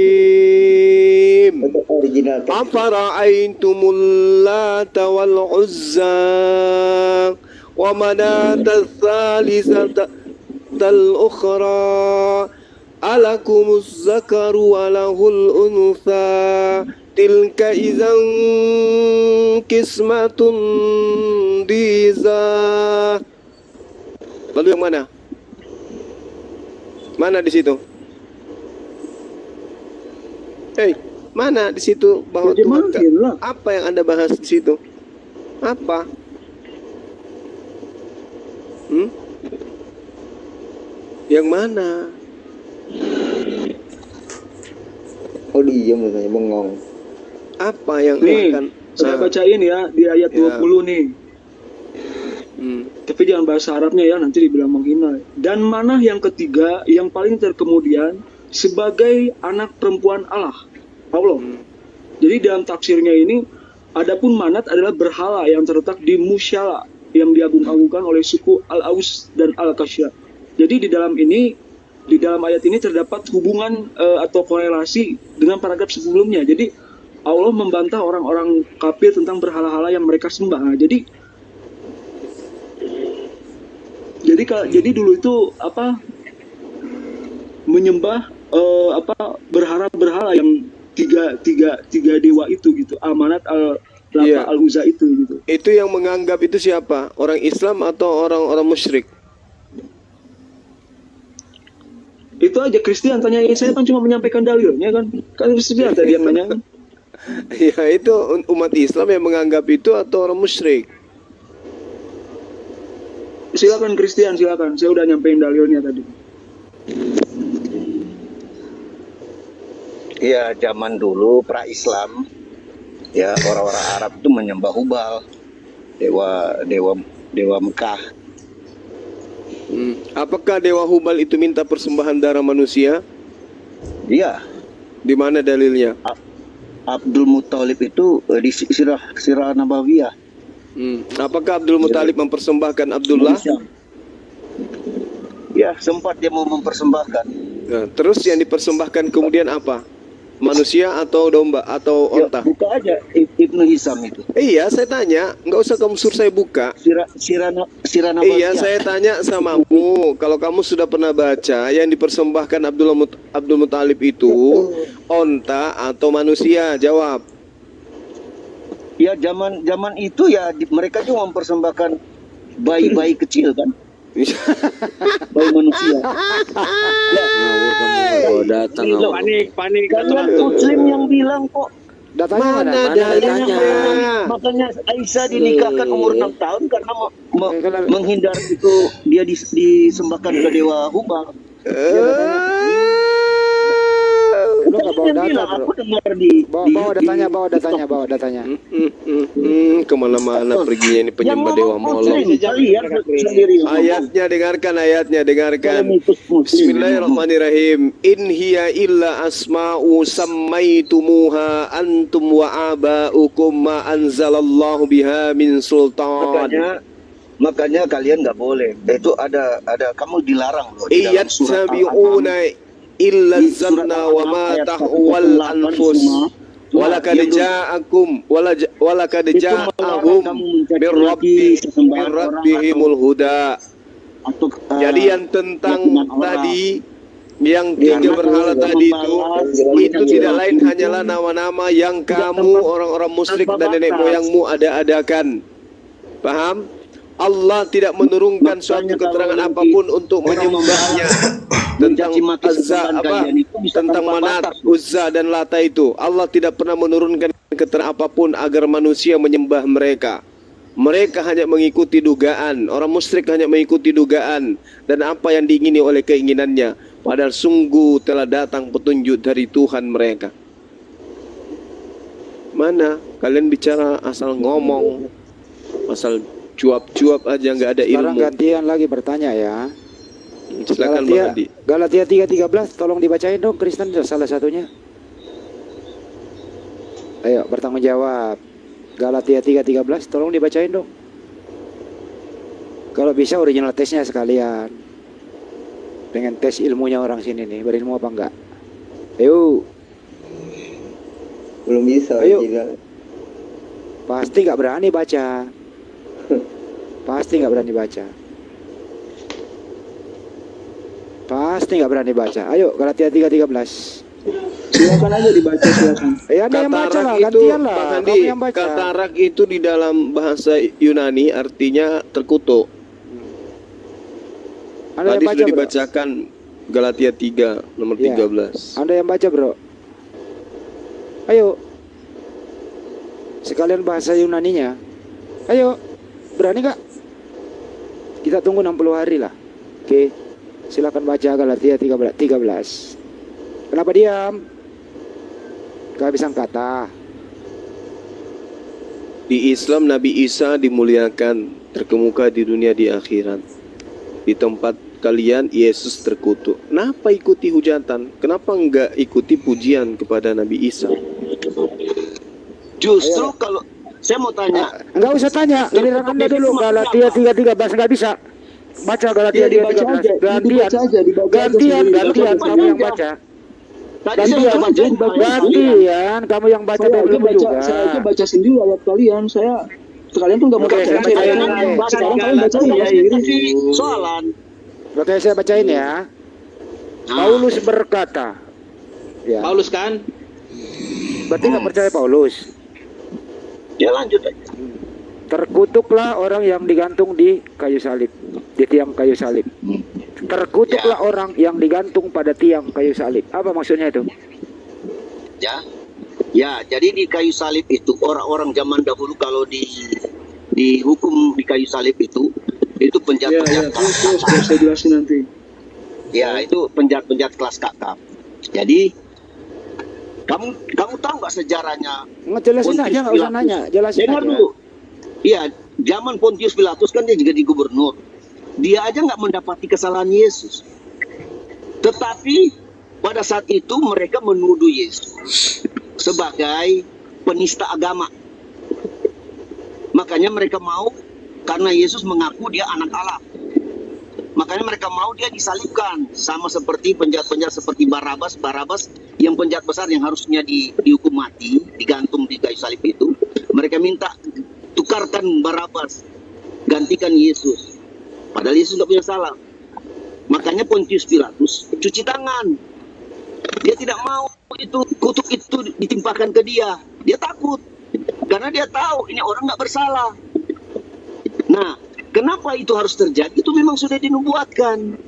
Bismillahirrahmanirrahim. Original text. Afara'aitumul Lata wal Uzza wa manata tsalisata al-ukhra alakumuz zakaru wa lahul untha tilka idzan qismatun diza. Lalu yang mana? Mana di situ? Hei, mana di situ bahwa Ya, Tuhan dimarahin lah. apa yang Anda bahas di situ? Apa? Yang mana? Oh diam katanya bengong. Apa yang Nih, akan saya bacain ya di ayat Ya. 20 nih. Hmm. Tapi jangan bahasa Arabnya ya, nanti dibilang menghina. Dan mana yang ketiga, yang paling terkemudian, sebagai anak perempuan Allah. Jadi dalam tafsirnya ini, adapun Manat adalah berhala yang terletak di Musyala, yang diagung-agungkan oleh suku Al-Aus dan Al-Kasya. Jadi di dalam ayat ini terdapat hubungan atau korelasi dengan paragraf sebelumnya. Jadi Allah membantah orang-orang kafir tentang berhala-hala yang mereka sembah. Nah, jadi dulu itu menyembah berhala yang tiga dewa itu gitu, Amanat, Al-Lata, Iya. Al-Uzza itu gitu. Itu yang menganggap itu siapa? Orang Islam atau orang-orang musyrik? Itu aja Christian tanyain, saya kan cuma menyampaikan dalilnya kan Christian tadi yang nanya kan. Ya itu umat Islam yang menganggap itu atau orang musyrik? Silakan Christian, silakan, saya udah nyampein dalilnya tadi. Ya zaman dulu pra-Islam, ya orang-orang Arab itu menyembah Hubal, dewa Mekah. Apakah Dewa Hubal itu minta persembahan darah manusia? Iya, Di mana dalilnya? Abdul Muthalib itu di Sirah Nabawiyah. Apakah Abdul Muthalib mempersembahkan Abdullah? Ya sempat dia mau mempersembahkan. Nah, terus yang dipersembahkan kemudian apa? Manusia atau domba atau Ya, onta? buka aja Ibnu Hisam itu. Iya, saya tanya, nggak usah kamu suruh saya buka. Sirah Nabawiyah. Iya, saya tanya samamu, kalau kamu sudah pernah baca yang dipersembahkan Abdul Muthalib itu onta atau manusia? Jawab. Ya zaman itu ya mereka juga mempersembahkan bayi-bayi kecil kan, bayi manusia. Oh, datang Panik. Karena Muslim yang bilang kok. Datanya mana? Mana dalilnya? Makanya Aisyah dinikahkan umur 6 tahun karena menghindar itu dia disembahkan ke dewa Hubal. Lu nggak bawa Dia data, bilang, bro. aku dengar Bawa datanya. Kemana-mana perginya ini penyembah dewa molok. Kalian sendiri. Ayatnya dengarkan. Bismillahirrahmanirrahim. In hiya illa asma'u sammaitumuha antum wa aba'ukum ma anzalallahu biha min sultan. Makanya kalian nggak boleh. Itu ada kamu dilarang loh di dalam Iyat surat sabi'una illa zanna wa ma tahwal anfus. Walakad ja'akum walakad ja'ahum birrabbihimul huda. Jadi yang tentang tadi yang tiga berhala tadi itu tidak lain hanyalah nama-nama yang kamu orang-orang musyrik dan nenek moyangmu ada-adakan. Paham? Allah tidak menurunkan suatu keterangan apapun untuk menyembahnya tentang tentang Manat, Uzza dan Lata itu. Allah tidak pernah menurunkan keterangan apapun agar manusia menyembah mereka. Mereka hanya mengikuti dugaan. Orang musyrik hanya mengikuti dugaan dan apa yang diingini oleh keinginannya. Padahal sungguh telah datang petunjuk dari Tuhan mereka. Mana kalian bicara asal ngomong, asal cuap-cuap aja, nggak ada ilmu. Sekarang gantian lagi bertanya ya. Silakan Bang Adi. Galatia 3:13 tolong dibacain dong, Kristen salah satunya. Ayo bertanggung jawab. Galatia 3:13 tolong dibacain dong. Kalau bisa original tesnya sekalian. Pengen tes ilmunya orang sini nih, berilmu apa enggak? Ayo. Belum bisa. Ayo. Original. Pasti nggak berani baca. Pasti nggak berani baca. Pasti nggak berani baca. Ayo Galatia 3:13. Silakan aja dibaca, silakan. Ya ada yang baca lah, Katarak itu, gantian lah. Bang Kamu Andi, yang baca. katarak itu di dalam bahasa Yunani artinya terkutuk. Anda Tadi yang baca, sudah bro. dibacakan Galatia 3 nomor Iya. 13. Anda yang baca, bro. Ayo. Sekalian bahasa Yunaninya. Ayo. Berani gak? Kita tunggu 60 hari lah. Oke. Silakan baca Galatia 13. Kenapa diam? Kehabisan kata. Di Islam Nabi Isa dimuliakan, terkemuka di dunia di akhirat. Di tempat kalian Yesus terkutuk. Kenapa ikuti hujatan? Kenapa enggak ikuti pujian kepada Nabi Isa? Justru kalau saya mau tanya, Enggak usah tanya, giliran Anda dulu. Galatia 3:13 enggak bisa. Baca Galatia 3:13. Gantian kamu yang baca. tadi saya udah baca. Gantian kamu yang baca Saya aja dulu baca, juga. saya aja baca sendiri ayat kalian. Sekalian tuh nggak mau Oke, baca. saya bacain aja. Sekarang kalian baca ya. Soalan. Oke, saya bacain ya. Paulus berkata. Ya. Paulus kan? Berarti nggak percaya Paulus. Ya lanjut aja. Terkutuklah orang yang digantung di kayu salib, di tiang kayu salib. Terkutuklah orang yang digantung pada tiang kayu salib. Apa maksudnya itu? Ya, jadi di kayu salib itu orang-orang zaman dahulu kalau dihukum di kayu salib itu penjahat-penjahat Terus saya jelasin nanti. Ya, itu penjahat-penjahat kelas kakap. Jadi kamu tahu nggak sejarahnya? Ngejelasin aja, nggak usah nanya. Jelasin Dengar aja. dulu. Iya, zaman Pontius Pilatus kan dia juga di gubernur. Dia aja nggak mendapati kesalahan Yesus. Tetapi pada saat itu mereka menuduh Yesus sebagai penista agama. Makanya mereka mau, karena Yesus mengaku dia anak Allah. Makanya mereka mau dia disalibkan, sama seperti penjahat-penjahat seperti Barabas yang penjahat besar yang harusnya dihukum mati, digantung di kayu salib itu. Mereka minta tukarkan Barabas, gantikan Yesus. Padahal Yesus nggak punya salah. Makanya Pontius Pilatus cuci tangan. Dia tidak mau itu kutuk itu ditimpakan ke dia. Dia takut karena dia tahu ini orang nggak bersalah. Nah, kenapa itu harus terjadi? Itu memang sudah dinubuatkan.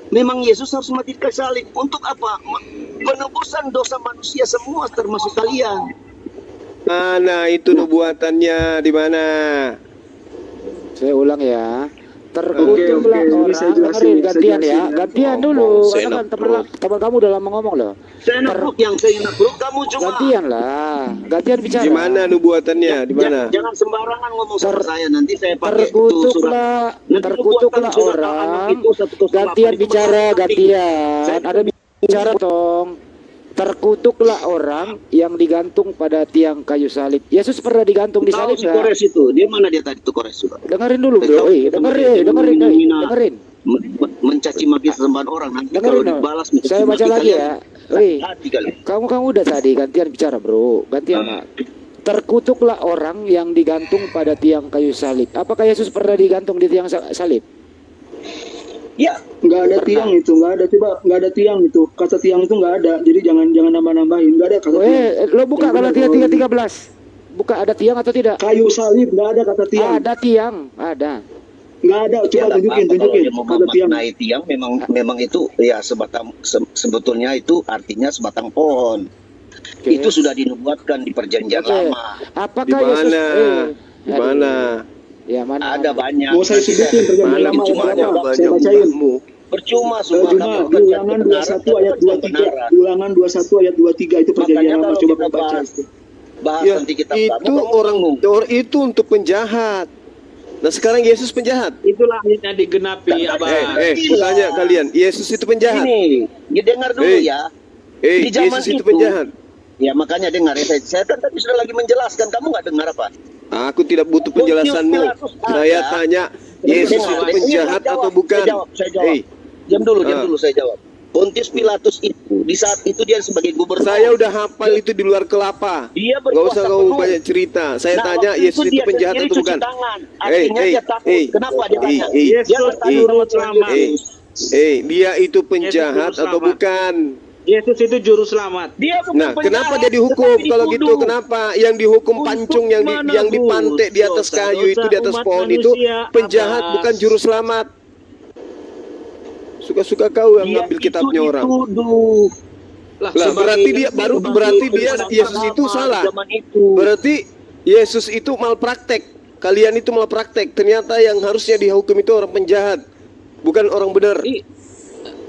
Memang Yesus harus mati di kayu salib. Untuk apa? Penebusan dosa manusia semua termasuk kalian. Mana itu nubuatannya di mana? Saya ulang ya. Terkutuklah Oke, orang. saya jelasin, Dengerin, gantian saya ya. jelasin. Gantian dulu. Saya Karena kan nabruk. teman kamu udah lama ngomong loh. Saya nabruk, kamu cuma Gantian lah. Gantian bicara. Di mana nubuatannya? Di mana? Jangan sembarangan ngomong sama saya. Nanti saya pakai itu surat. Terkutuklah orang. Gantian bicara, gantian. Ada bicara tong. Terkutuklah orang yang digantung pada tiang kayu salib. Yesus pernah digantung di Tahu salib si nggak? Kores itu? Dia mana dia tadi tuh Kores juga? Dengerin dulu bro. Dengerin. Mencaci maki sesembahan orang. Nanti Dengerin kalau dong. dibalas mencaci Saya baca maki lagi kalian, ya. Wih, hati kali. kamu udah tadi gantian bicara bro. Gantian. Terkutuklah orang yang digantung pada tiang kayu salib. Apakah Yesus pernah digantung di tiang salib? Ya, Nggak ada tiang itu, nggak ada tiang itu. Kata tiang itu nggak ada. Jadi jangan nambah-nambahin. Nggak ada kata tiang. Lo buka Galatia 3:13. Buka, ada tiang atau tidak? Kayu salib nggak ada kata tiang. Ada tiang, ada. Nggak ada, Ya, coba nggak tunjukin, apa-apa kalau dia mau Ada tiang. memaknai tiang, memang itu ya sebetulnya itu artinya sebatang pohon. Oke. Itu sudah dinubuatkan di perjanjian Oke. lama. Apakah Di Yesus mana? Di mana? Ya mana? Ada banyak. Mau saya sebutin perjanjian Mana lama cuma ayat berapa? banyak Saya bacain. mbahmu. Percuma semua Cuma kamu di ulangan 21 ayat 23. Ulangan 21 ayat 23 itu perjanjian Makanya lama. kalau Coba kita baca. bahas Ya, nanti kita itu itu untuk penjahat. Nah sekarang Yesus penjahat. Itulah akhirnya digenapi, Abang. Tanya kalian, Yesus itu penjahat. Ini, dengar dulu ya. Di zaman Yesus itu penjahat. Ya makanya dengar ya, saya kan tadi sudah lagi menjelaskan, kamu nggak dengar apa? Aku tidak butuh penjelasanmu. Saya tanya, Yesus itu penjahat atau bukan? Saya jawab. Diam dulu saya jawab. Pontius Pilatus itu di saat itu dia sebagai gubernur. Saya udah hafal itu di luar kelapa. Dia Gak usah berkuasa kau penuh. banyak cerita. Saya Nah, tanya, waktu Yesus itu dia penjahat sendiri atau cuci bukan? tangan. Artinya dia takut. Kenapa dia tanya? Yesus Dia bertanya juru sama Tuhan selamat. Yesus. Dia itu penjahat Yesus atau selamat. bukan? Yesus itu juru selamat. Dia bukan Nah, penjahat, kenapa dia dihukum? tetapi Kalau gitu, dituduh. kenapa yang dihukum pancung, yang dipantek di atas kayu itu, di atas pohon itu penjahat, bukan juru selamat? Suka-suka kau yang Dia ngambil itu kitabnya orang. dituduh. Lah, berarti dia Yesus itu salah. Berarti Yesus itu malpraktek. Kalian itu malpraktek. Ternyata yang harusnya dihukum itu orang penjahat, bukan orang benar.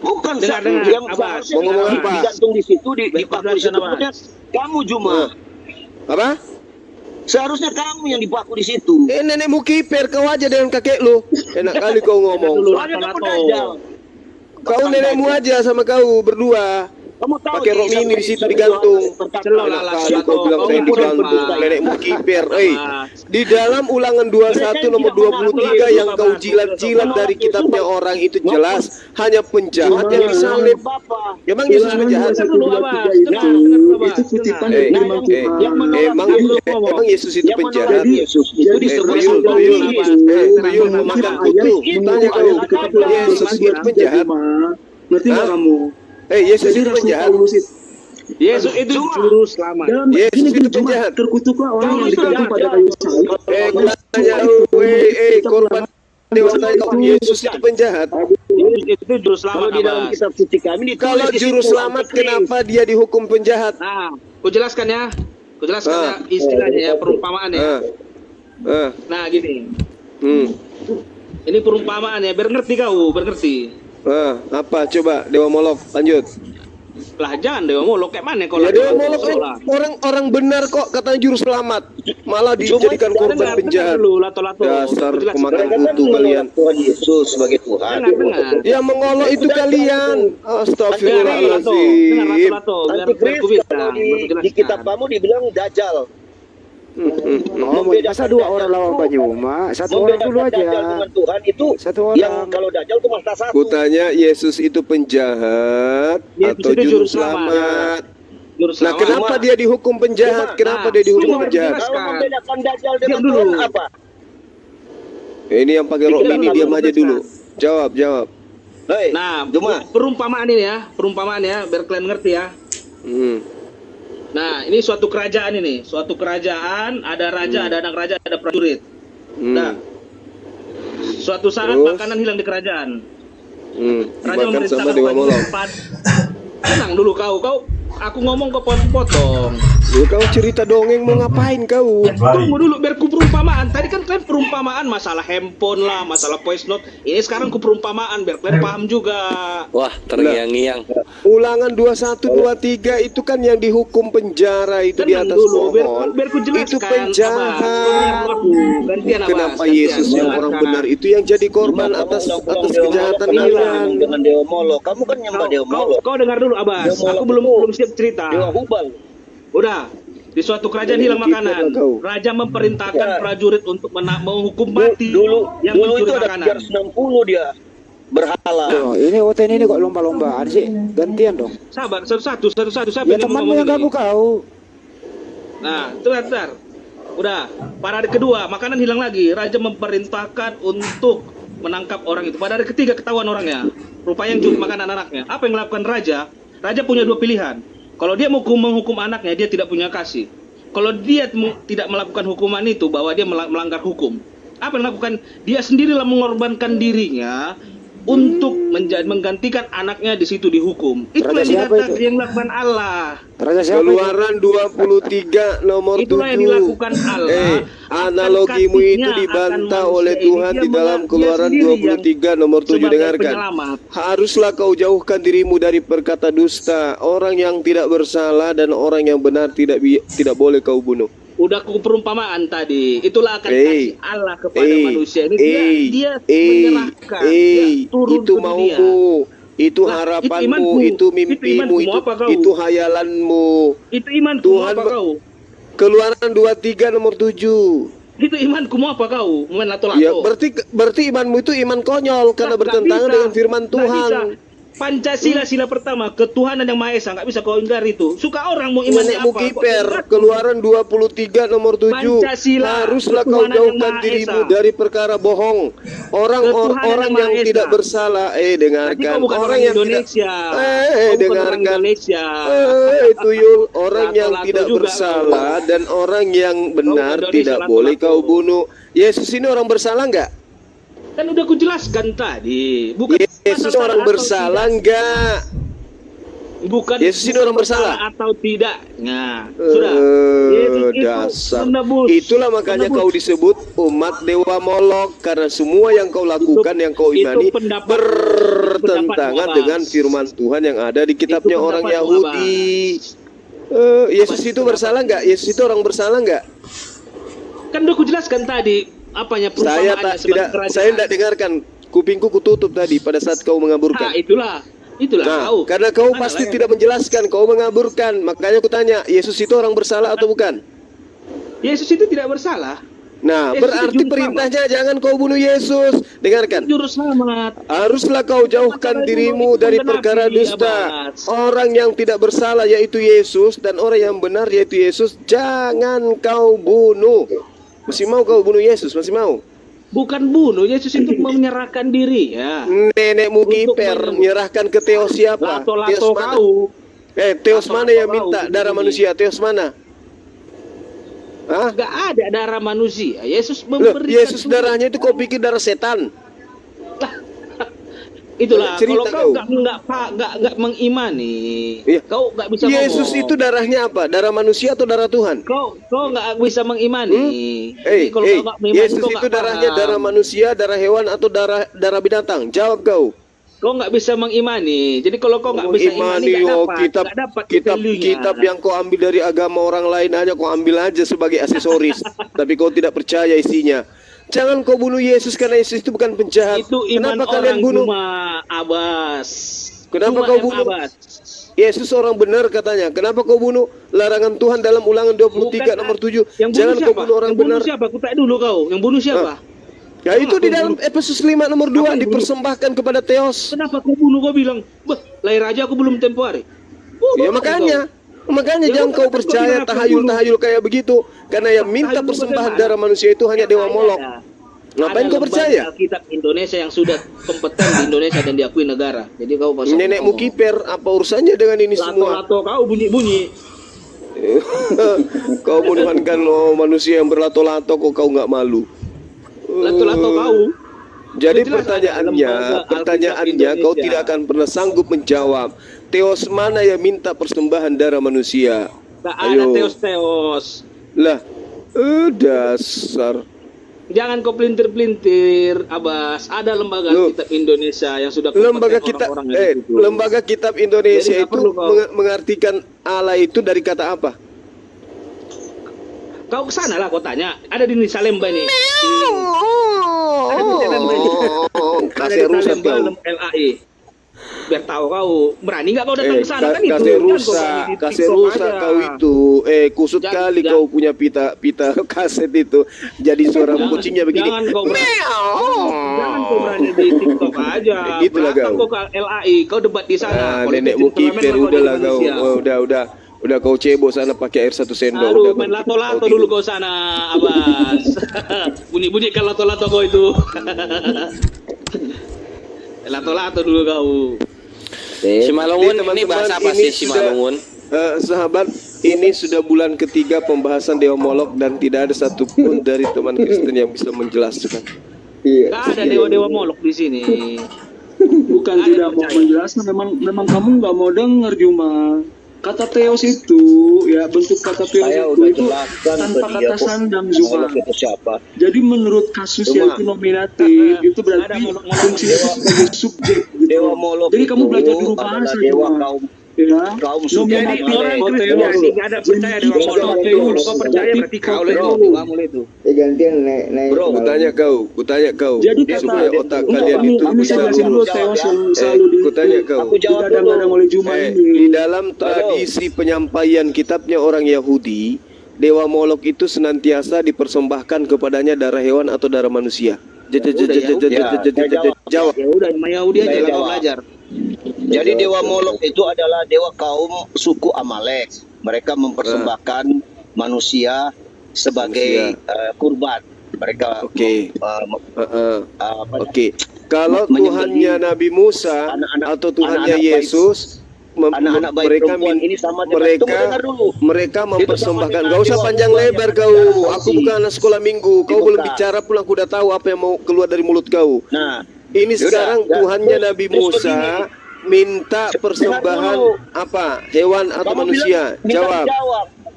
Bukan Dengar, yang Abah. seharusnya Mau ngomong apa? digantung di situ, dipaku di situ. Abah. Kemudian kamu Juma, Apa? seharusnya kamu yang dipaku di situ. Nenekmu kiper, kau aja dengan kakek lu. Enak kali kau ngomong. Soalnya kamu dajal. Kau nenekmu aja sama kau berdua. Kamu tahu Pakai rok mini di situ digantung. Enak kali kau bilang saya digantung. Nenekmu kiper. Di dalam Ulangan 21 nomor 23 yang kau jilat-jilat dari kitabnya orang itu jelas hanya penjahat yang disalib. Emang Yesus penjahat? Itu kutipan dari firman Tuhan. Emang Yesus itu penjahat? Yesus itu disebut Tuyul memakan kutu. Tanya kau, Yesus itu penjahat? Ngerti nggak kamu? Yesus Jadi itu Rasul penjahat? Paulus itu Yesus itu juru selamat. dalam Yesus ini itu cuma penjahat. terkutuklah orang yang digantung pada kayu salib. Tanya, korban dewasa itu Yesus itu penjahat? Yesus itu juru selamat. Kalau di dalam Abang. kitab suci kami ditulis Kalau di juru situ, selamat, Alkitab. kenapa dia dihukum penjahat? Nah, ku jelaskan ya. Ku jelaskan ya istilahnya ya, perumpamaannya. Nah, gini. Ini perumpamaan ya, biar ngerti kau, biar ngerti. Apa? Coba Dewa Molok, lanjut. Lah jangan Dewa Molok kayak mana kalau Ya Dewa Molok orang benar kok, katanya juru selamat, malah dijadikan korban penjahat. Dulu lato-lato. Dasar Ku jelaskan. pemakan Mereka kan kutu kalian. menolak Tuhan Yesus sebagai Tuhan. Dengar. Yang mengolok itu kalian. Astagfirullahaladzim. Dengar lato-lato. Biar Antikris ku bisa. kalau Biar ku di jelaskan. kitab kamu dibilang dajal. Masa dua orang lawan Pak Yuma? Satu orang dulu Membedakan dajal aja. dengan Tuhan itu Satu yang orang. kalau dajal itu masa satu. Kutanya Yesus itu penjahat Yesus atau itu juru juru selamat? Juru Nah, selamat. kenapa dia dihukum penjahat? Kenapa dia dihukum penjahat? Kalau membedakan dajal dengan Diam dulu. Tuhan apa? Ini yang pakai rok ini diam aja dulu. Jawab. Hei, Nah, Juma. perumpamaan ini ya, perumpamaan ya, biar kalian ngerti ya. Nah, ini suatu kerajaan ini, suatu kerajaan, ada raja, ada anak raja, ada prajurit. Nah, suatu saat Terus? makanan hilang di kerajaan. Raja Makan sama memerintahkan Dewa Molok. Tenang dulu kau, aku ngomong kau potong-potong. Kau cerita dongeng mau ngapain kau? Tunggu dulu biar ku perumpamaan. Tadi kan kalian perumpamaan masalah handphone lah, masalah voice note. Ini sekarang ku perumpamaan biar kalian paham juga. Wah, terngiang-ngiang. Ulangan 21, 23 itu kan yang dihukum penjara itu di Tenang atas dulu, pohon. biar ku jelaskan. Itu penjahat. Gantian, Abang. Kenapa Gantian. Yesus yang orang benar itu yang jadi korban atas kejahatan hilang? Dengan Dewa Molok. Kamu kan nyembah Dewa Molok. Kau dengar dulu, Abbas. Dewa Aku Molok belum itu siap cerita. Dewa Hubal. Udah. Di suatu kerajaan hilang makanan. Raja memerintahkan prajurit untuk menghukum mati Dulu yang itu mencuri ada makanan. 360 dia berhala. Oh, ini OTN ini kok lomba-lombaan sih? Gantian dong. Sabar, satu-satu. Siapa Ya yang temanmu ngomong yang ini? ganggu kau. Nah, bentar. Udah, parade kedua, makanan hilang lagi. Raja memerintahkan untuk menangkap orang itu. Pada hari ketiga ketahuan orangnya. Rupanya yang curi makanan anaknya. Apa yang dilakukan raja? Raja punya dua pilihan. Kalau dia mau menghukum anaknya, dia tidak punya kasih. Kalau dia tidak melakukan hukuman itu, bahwa dia melanggar hukum, Apa yang dilakukan? Dia sendirilah mengorbankan dirinya untuk menggantikan anaknya di situ dihukum. Itulah yang dilakukan Allah. Keluaran 23 nomor 7. Itulah yang dilakukan Allah. Analogimu itu dibantah oleh Tuhan di dalam Keluaran 23 nomor 7. Dengarkan. Haruslah kau jauhkan dirimu dari perkata dusta. Orang yang tidak bersalah dan orang yang benar tidak boleh kau bunuh. Udah perumpamaan tadi. Itulah akan kasih Allah kepada manusia. Ini dia menyerahkan. Dia turun itu ke dunia. maumu, itu harapanmu, itu mimpimu, itu hayalanmu. Itu imanku, Tuhan, apa kau? Keluaran 23 nomor 7. Itu imanku, mau apa kau? Lato-lato. Ya, berarti imanmu itu iman konyol karena bertentangan dengan firman Tuhan. Pancasila sila pertama, ketuhanan yang Maha Esa, nggak bisa kau ingkari itu. Suka orang mau iman Nenekmu kiper, Keluaran 23 nomor 7. Haruslah kau jauhkan dirimu dari perkara bohong. Orang yang tidak bersalah, dengarkan. Orang yang Indonesia. Dengarkan. Tuyul, orang yang tidak bersalah dan orang yang benar tidak boleh kau bunuh. Yesus ini orang bersalah nggak? Kan udah ku jelaskan tadi. Bukan Yesus orang bersalah enggak? Bukan Yesus ini orang bersalah atau tidak. Nah, sudah. Dasar. Itulah makanya kau disebut umat dewa Molok, karena semua yang kau lakukan, yang kau imani bertentangan dengan firman Tuhan yang ada di kitabnya orang Yahudi. Yesus itu bersalah enggak? Yesus itu orang bersalah enggak? Kan udah ku jelaskan tadi. Apanya saya tidak dengarkan, kupingku kututup tadi pada saat kau mengaburkan. Itulah kau. Karena kau pasti tidak menjelaskan, kau mengaburkan. Makanya aku tanya, Yesus itu orang bersalah atau bukan? Yesus itu tidak bersalah. Nah, berarti perintahnya jangan kau bunuh Yesus. Dengarkan. Juru selamat. Haruslah kau jauhkan dirimu dari perkara dusta. Orang yang tidak bersalah yaitu Yesus, dan orang yang benar yaitu Yesus jangan kau bunuh. Masih mau kau bunuh Yesus? Masih mau? Bukan bunuh, Yesus itu menyerahkan diri ya. Nenekmu kiper menyerahkan ke Teos siapa? Lato-lato kau. Teos mana yang minta darah manusia? Teos mana? Hah? Gak ada darah manusia. Yesus memberikan. Yesus darahnya itu kau pikir darah setan? Itulah kalau kau nggak mengimani, kau nggak bisa. Yesus itu darahnya apa? Darah manusia atau darah Tuhan? Kau nggak bisa mengimani. Yesus itu darahnya darah manusia, darah hewan atau darah binatang? Jawab kau. Kau nggak bisa mengimani. Jadi kalau kau nggak bisa imani, nggak dapat kitab yang kau ambil dari agama orang lain aja kau ambil aja sebagai aksesoris, tapi kau tidak percaya isinya. Jangan kau bunuh Yesus karena Yesus itu bukan penjahat. Itu iman. Kenapa kalian bunuh? Abbas. Kenapa kau bunuh? Yesus orang benar katanya. Kenapa kau bunuh? Larangan Tuhan dalam Ulangan 23 nomor 7. Jangan kau bunuh orang benar. Yang bunuh siapa? Aku tanya dulu kau. Yang bunuh siapa? Ya itu di dalam Efesus 5 nomor 2 dipersembahkan kepada Theos. Kenapa kau bunuh? Kau bilang, lahir aja aku belum tempo hari. Ya makanya jangan kau percaya tahayul-tahayul kayak begitu. Karena yang minta persembahan darah manusia itu hanya dewa Molok. Ngapain kau percaya? Kitab Indonesia yang sudah kompeten di Indonesia dan diakui negara. Jadi kau pasang. Nenekmu kiper, apa urusannya dengan ini semua? Lato-lato kau bunyi-bunyi. Kau menuhankan manusia yang berlato-lato kok kau nggak malu? Lato-lato kau. Jadi pertanyaannya kau tidak akan pernah sanggup menjawab. Theos mana yang minta persembahan darah manusia? Gak ada Theos. Lah, dasar. Jangan kau pelintir-pelintir, Abbas. Ada lembaga kitab Indonesia yang sudah lembaga kitab Indonesia itu mengartikan Allah itu dari kata apa? Kau kesana lah, kau tanya. Ada di Salemba ini. Ada di Salemba ini. Kasih rusak kau. LAI. Biar tahu kau. Berani nggak kau datang ke sana kan itu? Kasih rusak kau itu. Kusut kali kau punya pita kaset itu. Jadi suara kucingnya begini. Jangan kau berani di TikTok aja. Gitulah kau ke LAI. Kau debat di sana. Nenekmu kiper udahlah kau. Udah kau cebok sana pakai air 1 sendok. Aduh, main lato-lato dulu kau sana, Abbas. Bunyi-bunyi kan lato-lato kau itu. Lato-lato dulu kau. Simalungun ini bahasa apa sih Simalungun? Ini sudah bulan ketiga pembahasan Dewa Molok dan tidak ada satupun dari teman Kristen yang bisa menjelaskan. Iya. Nggak ada dewa-dewa Molok di sini. Bukan tidak mau menjelaskan, memang kamu nggak mau dengar Juma. Kata Theos itu, ya bentuk kata Theos itu tanpa kata sandang Juma. Jadi menurut kasus yang nominatif itu berarti fungsinya sebagai subjek gitu. Jadi kamu belajar dulu bahasa Juma. Ya, Jadi orang Kristen nggak ada percaya dewa Molok. Kau percaya berarti kau itu. Gantian naik. Bro, kutanya kau. Jadi supaya kata otak kalian itu bisa dulu Theos selalu kutanya kau. digadang-gadang oleh Juma Di ini. dalam tradisi penyampaian kitabnya orang Yahudi, Dewa Molok itu senantiasa dipersembahkan kepadanya darah hewan atau darah manusia. Jawab. Ya udah, Yahudi aja kau belajar. Jadi Dewa Molok itu adalah dewa kaum suku Amalek. Mereka mempersembahkan manusia sebagai kurban. Mereka Oke. Kalau Tuhannya Nabi Musa atau Tuhannya Yesus, anak-anak bayi perempuan ini sama dengan mereka mempersembahkan. Gak usah panjang lebar kau. Aku bukan anak sekolah minggu. Kau belum bicara pun aku udah tahu apa yang mau keluar dari mulut kau. Nah, ini sekarang Tuhannya Nabi Musa minta persembahan apa? Hewan atau manusia? Jawab.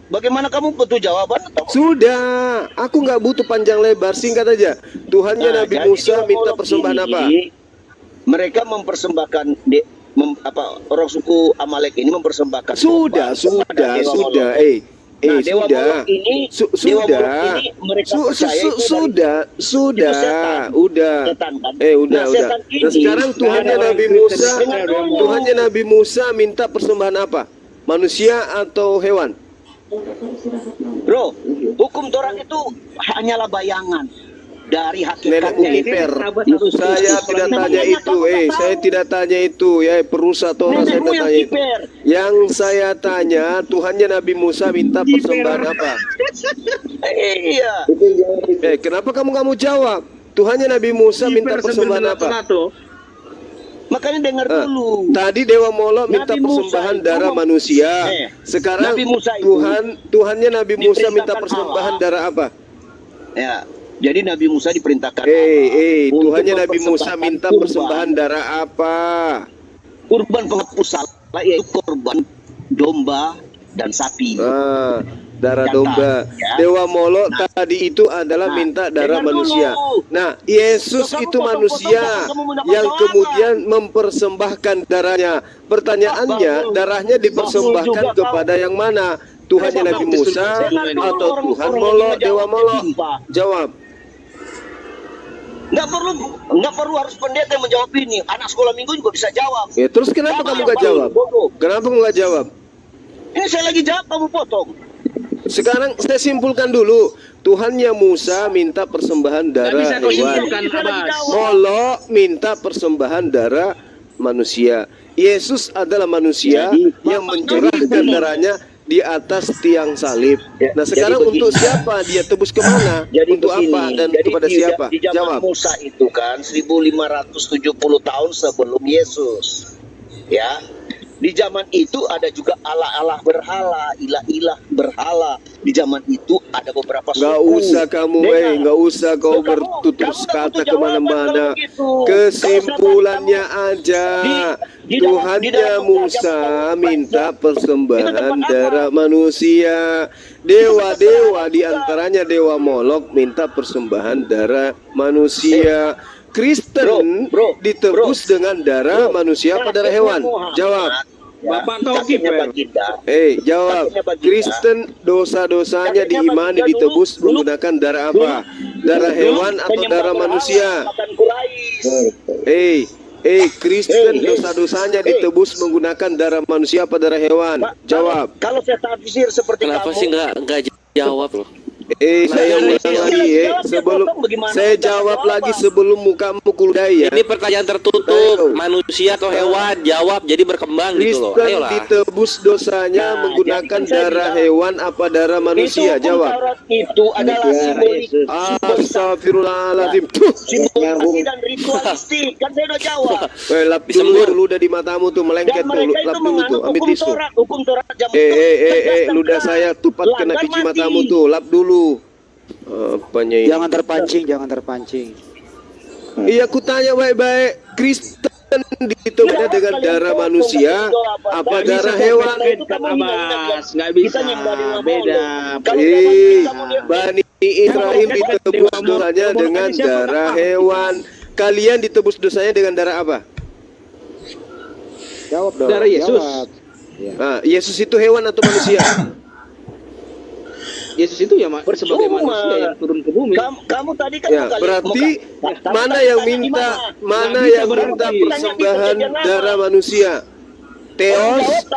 Bagaimana kamu butuh jawaban? Sudah, aku nggak butuh panjang lebar, singkat aja. Tuhannya Nabi Musa minta persembahan apa? Mereka mempersembahkan orang suku Amalek ini mempersembahkan. Sudah. Dewa Molok ini Sudah. Nah, sekarang Tuhannya Nabi Musa minta persembahan apa? Manusia atau hewan? Bro, hukum Torah itu hanyalah bayangan dari hakikatnya. Saya tidak tanya itu, ya perusahaan Torah saya tidak tanya itu. Yang saya tanya, Tuhannya Nabi Musa minta persembahan apa? Iya. Kenapa kamu nggak mau jawab? Tuhannya Nabi Musa minta persembahan apa? Makanya dengar dulu. Tadi Dewa Molok minta persembahan darah manusia. Sekarang Tuhannya Nabi Musa minta persembahan darah apa? Ya. Jadi Nabi Musa diperintahkan Tuhannya Nabi Musa minta persembahan darah apa? Kurban penghapus salah, yaitu korban domba dan sapi. Darah domba. Dewa Molok tadi itu adalah minta darah manusia. Nah, Yesus itu manusia yang kemudian mempersembahkan darahnya. Pertanyaannya, darahnya dipersembahkan kepada yang mana? Tuhannya Nabi Musa atau Tuhan Molok, Dewa Molok? Jawab. Nggak perlu harus pendeta yang menjawab ini. Anak sekolah minggu juga bisa jawab. Ya, terus kenapa kamu nggak jawab? Kenapa kamu nggak jawab? Ini saya lagi jawab, kamu potong. Sekarang saya simpulkan dulu. Tuhannya Musa minta persembahan darah hewan. Molok minta persembahan darah manusia. Yesus adalah manusia yang mencurahkan darahnya di atas tiang salib. Nah, sekarang untuk siapa dia tebus kemana? Untuk apa dan kepada siapa? Di zaman Musa itu kan 1570 tahun sebelum Yesus. Ya. Di zaman itu ada juga Allah-Allah berhala, ilah-ilah berhala. Di zaman itu ada beberapa suku. Nggak usah kau bertutur kata kemana-mana. Kesimpulannya aja, Tuhannya Musa minta persembahan darah manusia. Dewa-dewa diantaranya Dewa Molok minta persembahan darah manusia. Kristen ditebus dengan darah manusia apa darah hewan? Jawab. Bapak kau kiper. Jawab. Kristen dosa-dosanya diimani ditebus menggunakan darah apa? Darah hewan atau darah manusia? Kristen dosa-dosanya ditebus menggunakan darah manusia apa darah hewan? Jawab. Kalau saya tafsir seperti kenapa sih nggak jawab loh? Saya ulang lagi sebelum saya jawab lagi sebelum mukamu kuldaya. Ini pertanyaan tertutup, manusia atau hewan? Jawab, jadi berkembang gitu loh. Kristen Ayolah. ditebus dosanya menggunakan darah hewan apa darah manusia? Jawab. Itu adalah simbolik. Astagfirullahaladzim. Simbolisasi dan ritualistik. Kan saya udah jawab. Lap dulu udah di matamu tuh melengket Dan tuh. mereka Lap itu dulu tuh. menganut Ambil hukum tisu. Taurat. Hukum Taurat jam Ludah saya tupat kena biji matamu tuh. Lap dulu. Apanya ini? Jangan terpancing, jangan terpancing. Iya, aku tanya baik-baik. Kristen ditebusnya dengan darah manusia apa darah hewan? Nggak bisa, beda. Bani Israel ditebus dosanya dengan darah hewan. Kalian ditebus dosanya dengan darah apa? Jawab dong. Darah Yesus. Jawab. Ya. Nah, Yesus itu hewan atau manusia? Yesus itu ya sebagai manusia yang turun ke bumi. Kamu tadi kan Ya, berarti mana yang minta persembahan darah manusia? Teos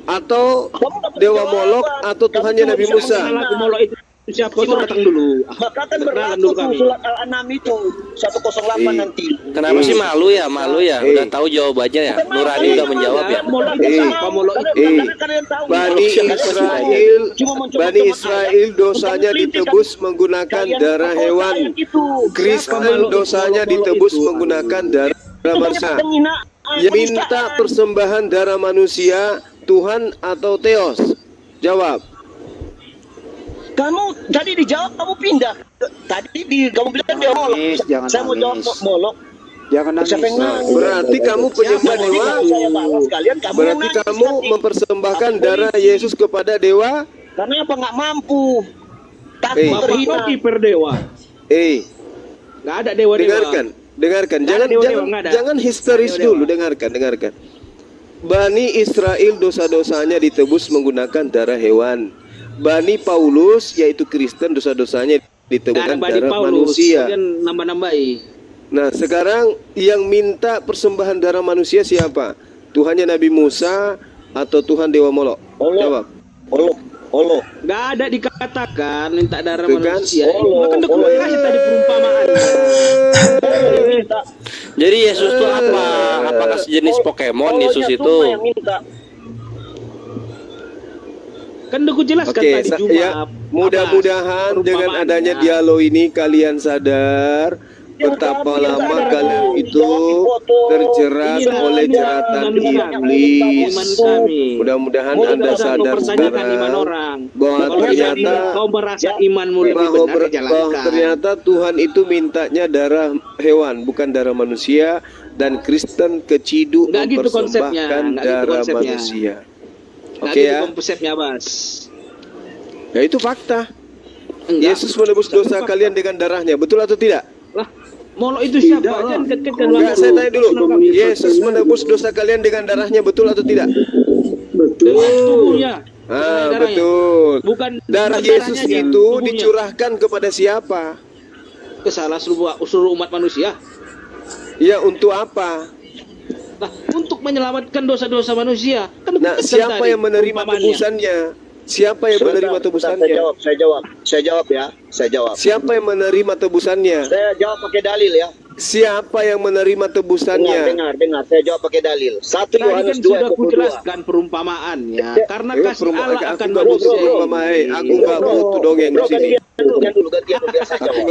atau Dewa Molok atau Tuhannya Nabi Musa? Molok itu siapa? Itu datang dulu. Maka kan berlaku surat Al-An'am itu 108 nanti. Kenapa sih malu ya? Malu ya? Udah tahu jawabannya ya? Nurani udah menjawab ya? Bani Israel dosanya ditebus menggunakan darah hewan. Kristen dosanya ditebus menggunakan darah manusia. Yang minta persembahan darah manusia, Tuhan atau Theos? Jawab. Kamu tadi dijawab, kamu pindah. Kamu bilang dia Molok. Saya mau jawab Molok. Jangan nangis. Berarti kamu penyembah dewa. Berarti kamu mempersembahkan darah Yesus kepada dewa. Karena apa nggak mampu? Takut terhina. Kiper dewa. Nggak ada dewa. Dengarkan. Jangan histeris dulu. Dengarkan. Bani Israel dosa-dosanya ditebus menggunakan darah hewan. Bani Paulus yaitu Kristen dosa-dosanya ditebus dengan darah manusia. Nambah-nambahi. Nah, sekarang yang minta persembahan darah manusia siapa? Tuhannya Nabi Musa atau Tuhan Dewa Molok? Jawab. Allah. Nggak ada dikatakan minta darah Tuh kan? manusia. Makan dokumentasi tadi perumpamaan. Jadi Yesus itu apa? Apakah sejenis Pokemon Yesus itu? Kan udah jelaskan tadi Jumat. Ya, mudah-mudahan dengan adanya dialog ini kalian sadar betapa lama kalian itu terjerat oleh jeratan iblis. Mudah-mudahan Anda sadar sekarang bahwa ternyata Tuhan itu mintanya darah hewan bukan darah manusia, dan Kristen keciduk mempersembahkan darah manusia. Oke ya. Konsepnya, Bas. Ya itu fakta. Yesus menebus dosa kalian dengan darahnya, betul atau tidak? Lah, Molok itu siapa? Enggak, saya tanya dulu. Yesus menebus dosa kalian dengan darahnya, betul atau tidak? Betul. Betul. Bukan darah Yesus itu dicurahkan kepada siapa? Ke salah seluruh umat manusia. Ya, untuk apa? Nah, untuk menyelamatkan dosa-dosa manusia. Nah, siapa yang menerima tebusannya? Siapa yang menerima tebusannya? Saya jawab ya. Siapa yang menerima tebusannya? Saya jawab pakai dalil ya. Siapa yang menerima tebusannya? Dengar. Saya jawab pakai dalil. 1 Yohanes 2 sudah kujelaskan perumpamaannya. Karena kasih Allah akan manusia. Aku nggak butuh dongeng di sini.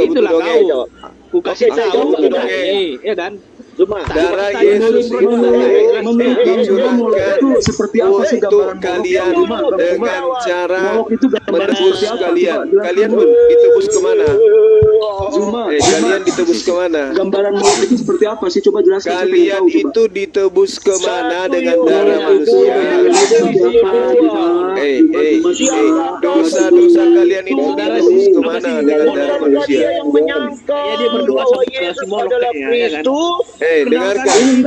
Itulah kau. Ku kasih tahu dongeng, ya kan? Darah Yesus itu dicurahkan untuk kalian dengan cara menebus kalian. Kalian ditebus kemana? Kalian ditebus kemana? Gambaran Molok itu seperti apa sih? Coba jelaskan. Kalian itu ditebus kemana dengan darah manusia? Dosa-dosa kalian itu ditebus kemana dengan darah manusia? Dia berdoa sama Molok ya kan? Dengarkan,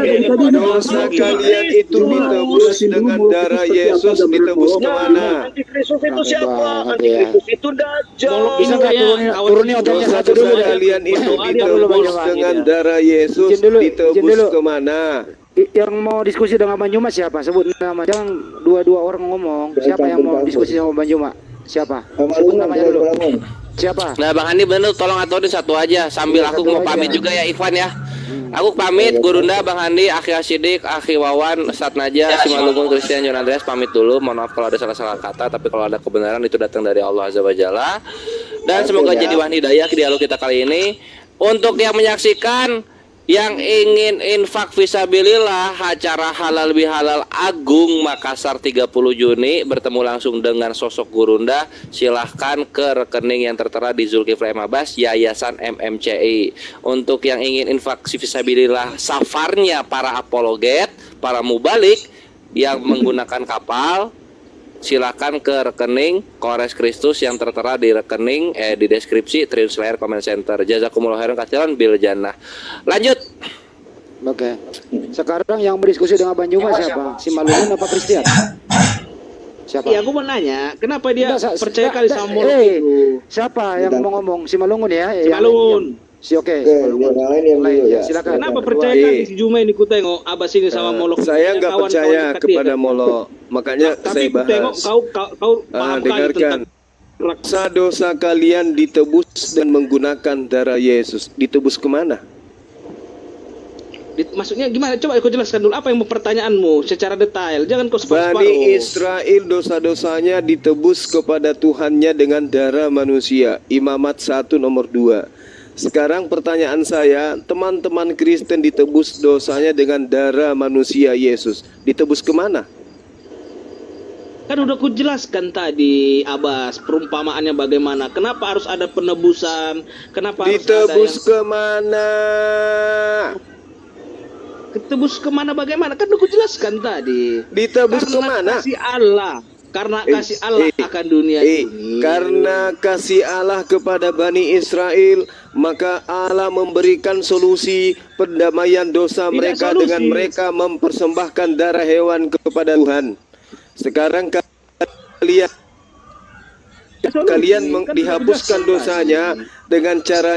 dosa kalian itu ditebus dengan darah Yesus, ditebus kemana? Antikristus itu siapa? Antikristus itu Dajjal. Bisa turunin otaknya satu dulu. Kalian itu ditebus dengan darah Yesus, ditebus kemana? Yang mau diskusi dengan Bang Juma siapa? Sebut nama, jangan dua-dua orang ngomong. Siapa yang mau diskusi sama Bang Juma? Siapa? Sama Namanya dulu. Siapa? Nah Bang Andi bener, tolong aturin satu aja sambil aku mau pamit juga ya Ikhwan ya. Aku pamit Gurunda, Bang Andi, Akhi Asidik, Akhi Wawan, Ustadz Naja, Simalungun, Christian, Jon Andreas pamit dulu. Mohon maaf kalau ada salah-salah kata, tapi kalau ada kebenaran itu datang dari Allah Azza wa Jalla. Dan semoga jadi wahan hidayah ke dialog kita kali ini. Untuk yang menyaksikan, yang ingin infak fisabilillah acara halal bihalal Agung Makassar 30 Juni bertemu langsung dengan sosok Gurunda, silahkan ke rekening yang tertera di Zulkifli M. Abbas Yayasan MMCI. Untuk yang ingin infak fisabilillah safarnya para apologet, para mubalik yang menggunakan kapal, silakan ke rekening Kores Kristus yang tertera di rekening di deskripsi Triun Slayer Comment Center. Jazakumullah khairan katsiran bil jannah. Lanjut. Oke. Sekarang yang berdiskusi dengan Bang Juma siapa? Si Malungun apa Christian? Siapa? Iya, aku mau nanya, kenapa dia percaya kali sama Molok itu? Siapa yang mau ngomong? Si Malungun ya? Si Malungun. Si oke. Silakan. Kenapa percaya kali si Juma ini ku tengok Abbas ini sama Molok? Saya nggak percaya kepada Molok, makanya saya bahas. Tengok kau paham dengarkan. Dosa kalian ditebus dan menggunakan darah Yesus. Ditebus kemana? Maksudnya gimana? Coba aku jelaskan dulu apa yang pertanyaanmu secara detail. Jangan kau separuh. Bani Israel dosa-dosanya ditebus kepada Tuhannya dengan darah manusia. Imamat 1 nomor 2. Sekarang pertanyaan saya, teman-teman Kristen ditebus dosanya dengan darah manusia Yesus. Ditebus kemana? Kan udah ku jelaskan tadi, Abbas, perumpamaannya bagaimana. Kenapa harus ada penebusan? Kenapa harus ditebus ada kemana? Ketebus kemana bagaimana? Kan udah ku jelaskan tadi. Ditebus karena kemana? Kasih Allah. Karena kasih Allah akan dunia ini. Karena kasih Allah kepada Bani Israel, maka Allah memberikan solusi pendamaian dosa mereka dengan mereka mempersembahkan darah hewan kepada Tuhan. Sekarang kalian dihapuskan dosanya dengan cara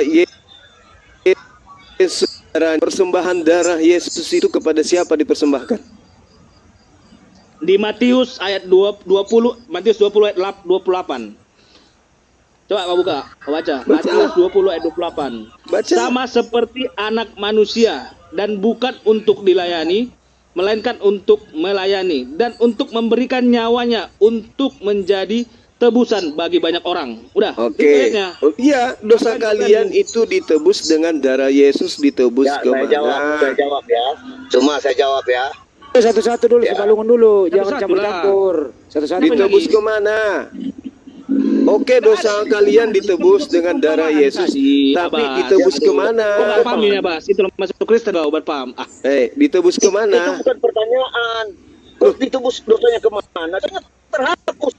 Yesus. Persembahan darah Yesus itu kepada siapa dipersembahkan? Di Matius ayat 20, Matius 20 ayat 28. Coba kau buka, kau baca. Matius 20 ayat 28. Sama seperti anak manusia, dan bukan untuk dilayani, melainkan untuk melayani, dan untuk memberikan nyawanya untuk menjadi tebusan bagi banyak orang. Udah. Oke. Iya, dosa kalian itu ditebus dengan darah Yesus. Ditebus kemana? Saya jawab ya. Cuma saya jawab ya. Satu-satu dulu, Simalungun dulu, jangan campur-campur. Satu-satu. Ditebus kemana? Oke, dosa kalian ditebus dengan darah Yesus. Tapi ditebus kemana? Oh, nggak paham ini, Bas. Itu masuk Kristen, buat paham. Ditebus kemana? Itu bukan pertanyaan. Terus ditebus dosanya kemana? Saya terhapus.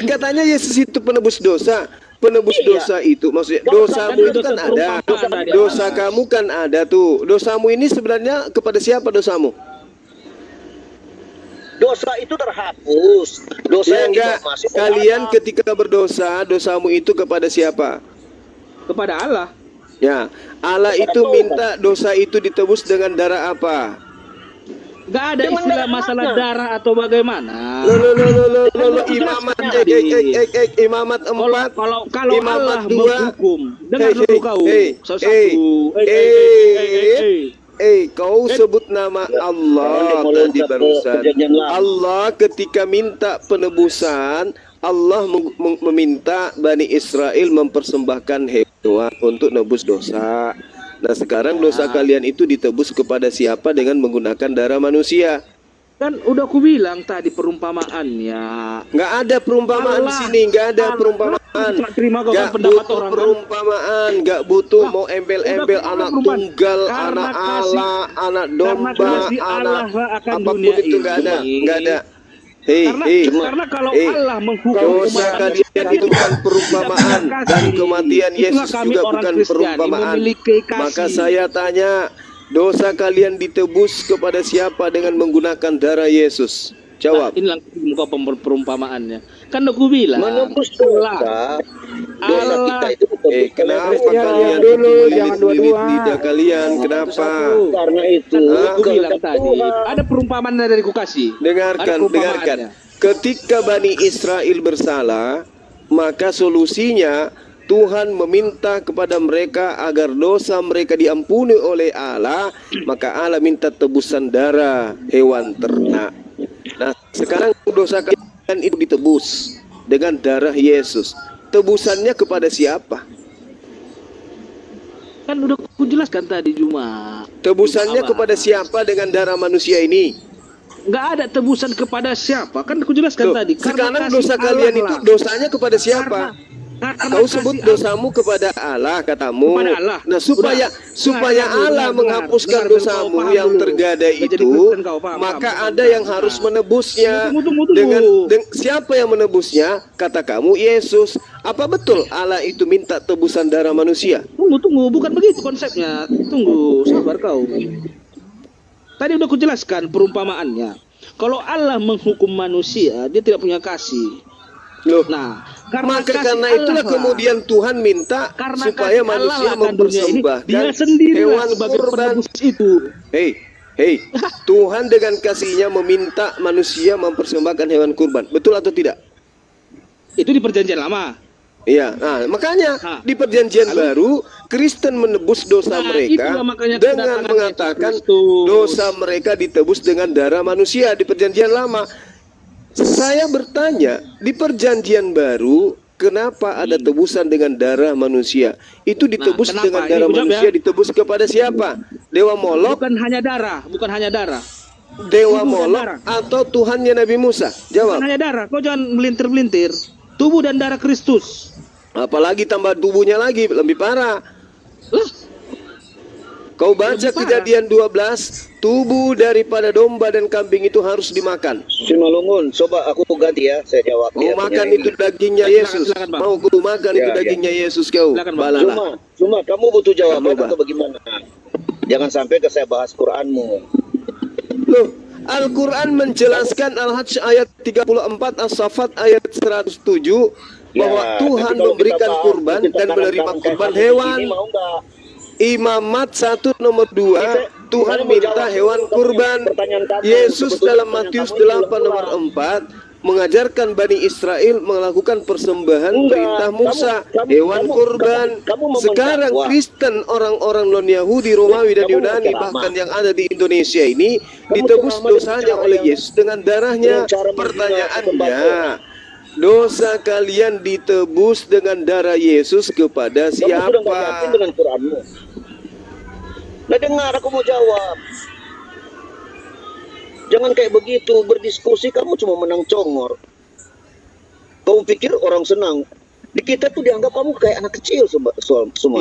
Katanya Yesus itu penebus dosa. Penebus dosa itu maksudnya dosamu itu kan ada. Dosa kamu kan ada tuh. Dosamu ini sebenarnya kepada siapa dosamu? Dosa itu terhapus. Dosa ya enggak. Kalian ketika berdosa, dosamu itu kepada siapa? Kepada Allah. Ya, Allah itu minta dosa itu ditebus dengan darah apa? Gak ada istilah masalah darah atau bagaimana. Imamat imamat 4. Kalau imamat Allah 2 menghukum, dengar dulu kau. Kau sebut nama Allah tadi barusan. Allah ketika minta penebusan, Allah meminta Bani Israel mempersembahkan hewan untuk nebus dosa. Nah sekarang dosa kalian itu ditebus kepada siapa dengan menggunakan darah manusia? Kan udah aku bilang tadi perumpamaannya. Nggak ada perumpamaan di sini, nggak ada perumpamaan. Nggak butuh perumpamaan, nggak butuh mau embel-embel anak tunggal, anak Allah, anak domba, anak apapun itu nggak ada, nggak ada. Karena kalau Allah menghukum dosa kalian itu bukan perumpamaan, dan kematian Yesus juga bukan perumpamaan. Maka saya tanya, dosa kalian ditebus kepada siapa dengan menggunakan darah Yesus? Jawab. Ini langsung muka perumpamaannya. Kan aku bilang menebus dosa. Allah. Kenapa kalian dulu jangan dua-dua lidah kalian? Kenapa? Karena itu aku bilang tadi ada perumpamaan dari ku kasih. Dengarkan. ketika Bani Israel bersalah, maka solusinya Tuhan meminta kepada mereka agar dosa mereka diampuni oleh Allah, maka Allah minta tebusan darah hewan ternak. Nah, sekarang dosa kalian itu ditebus dengan darah Yesus. Tebusannya kepada siapa? Kan udah aku jelaskan tadi Juma. Tebusannya kepada siapa dengan darah manusia ini? Nggak ada tebusan kepada siapa. Kan aku jelaskan Loh, tadi. sekarang dosa kalian itu dosanya kepada siapa? Kau sebut dosamu kepada Allah, katamu. Kepada Allah. Nah, supaya Allah menghapuskan dosamu yang tergada itu, maka ada yang harus menebusnya. Dengan siapa yang menebusnya? Kata kamu Yesus. Apa betul Allah itu minta tebusan darah manusia? Tunggu, bukan begitu konsepnya. Tunggu, sabar kau. Tadi udah aku jelaskan perumpamaannya. Kalau Allah menghukum manusia, dia tidak punya kasih. Loh, nah, karena itulah kemudian Tuhan minta supaya manusia mempersembahkan hewan kurban itu. Hei, Tuhan dengan kasihnya meminta manusia mempersembahkan hewan kurban. Betul atau tidak? Itu di perjanjian lama. Iya, nah makanya di perjanjian baru Kristen menebus dosa mereka dengan mengatakan dosa mereka ditebus dengan darah manusia di perjanjian lama. Saya bertanya, di perjanjian baru kenapa ada tebusan dengan darah manusia? Itu ditebus dengan darah manusia, ditebus kepada siapa? Dewa Molok? Bukan hanya darah. Dewa Molok atau Tuhannya Nabi Musa? Jawab. Bukan hanya darah, kau jangan melintir-melintir. Tubuh dan darah Kristus. Apalagi tambah tubuhnya lagi, lebih parah. Kau baca Kejadian 12, tubuh daripada domba dan kambing itu harus dimakan. Simalungun, coba aku ganti ya, saya jawab. Mau makan itu dagingnya Yesus. Mau ku makan itu dagingnya Yesus kau. Cuma kamu butuh jawaban atau bagaimana? Jangan sampai saya bahas Qur'anmu. Loh, Al-Quran menjelaskan Al-Hajj ayat 34, As-Saffat ayat 107 bahwa Tuhan memberikan kurban dan menerima kurban hewan. Imamat 1 nomor 2, Tuhan minta hewan kurban. Yesus dalam Matius 8 nomor 4 mengajarkan Bani Israel melakukan persembahan perintah Musa, hewan kurban. Sekarang Kristen, orang-orang non-Yahudi, Romawi dan Yunani, bahkan yang ada di Indonesia ini ditebus dosanya oleh Yesus dengan darahnya. Pertanyaannya, dosa kalian ditebus dengan darah Yesus kepada siapa? Nah, dengar, aku mau jawab. Jangan kayak begitu berdiskusi, kamu cuma menang congor. Kamu pikir orang senang. Di kita tuh dianggap kamu kayak anak kecil semua.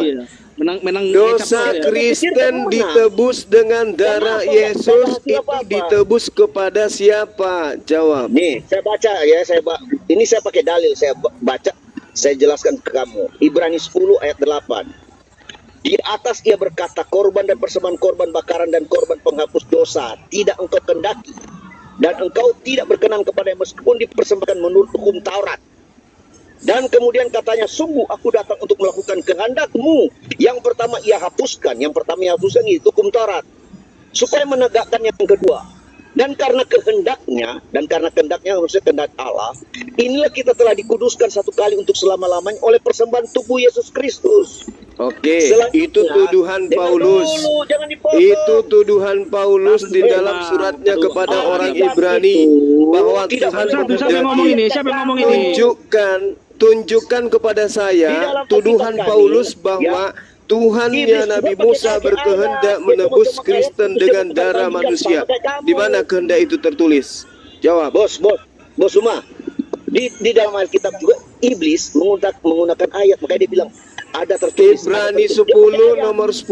Iya. Menang dosa Kristen ditebus dengan darah Yesus, itu ditebus kepada siapa? Jawab. Nih, saya baca ya, ini saya pakai dalil, saya baca, saya jelaskan ke kamu. Ibrani 10 ayat 8. Di atas ia berkata, korban dan persembahan korban bakaran dan korban penghapus dosa tidak engkau kendaki, dan engkau tidak berkenan kepada meskipun dipersembahkan menurut hukum Taurat. Dan kemudian katanya, sungguh aku datang untuk melakukan kehendakmu. Yang pertama ia hapuskan itu hukum Taurat, supaya menegakkan yang kedua. Dan karena kehendaknya maksudnya kehendak Allah, inilah kita telah dikuduskan satu kali untuk selama-lamanya oleh persembahan tubuh Yesus Kristus. Oke, itu tuduhan Paulus. Itu tuduhan Paulus di dalam suratnya kepada orang Ibrani bahwa Tuhan tunjukkan kepada saya tuduhan Paulus bahwa Tuhannya Nabi Musa berkehendak menebus Kristen dengan darah manusia. Di mana kehendak itu tertulis? Jawab. Bos Uma. Di dalam Alkitab juga iblis menggunakan ayat, makanya dia bilang ada tertulis. Ibrani 10 nomor 10,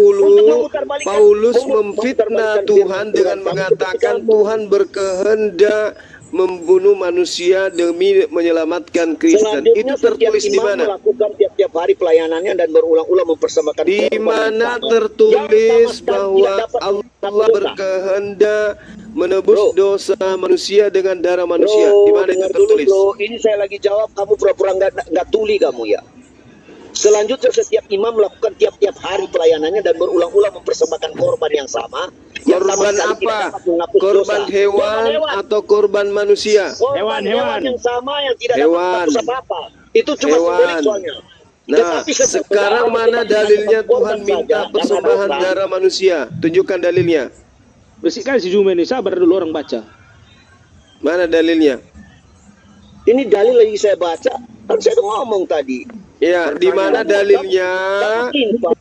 Paulus memfitnah Tuhan dengan mengatakan Tuhan berkehendak membunuh manusia demi menyelamatkan Kristen. Itu tertulis di mana? Melakukan tiap hari pelayanannya dan berulang-ulang mempersembahkan. Di mana tertulis bahwa Allah berkehendak menebus dosa manusia dengan darah manusia? Di mana itu tertulis? Ini saya lagi jawab, kamu pura-pura nggak tuli kamu ya. Selanjutnya setiap imam melakukan tiap-tiap hari pelayanannya dan berulang-ulang mempersembahkan korban yang sama. yang sama Korban sekali apa? tidak dapat menghapus Korban dosa. hewan Hewan. atau korban manusia? Korban hewan yang sama yang tidak dapat Hewan. menghapus apa-apa. Itu cuma Hewan. simbolik soalnya. Nah, Tetapi sekarang mana dalilnya Tuhan minta persembahan darah manusia? Tunjukkan dalilnya. Bersihkan si Jume ini, sabar dulu orang baca. Mana dalilnya? Ini dalil lagi saya baca. Kan saya udah ngomong tadi. Ya, di mana dalilnya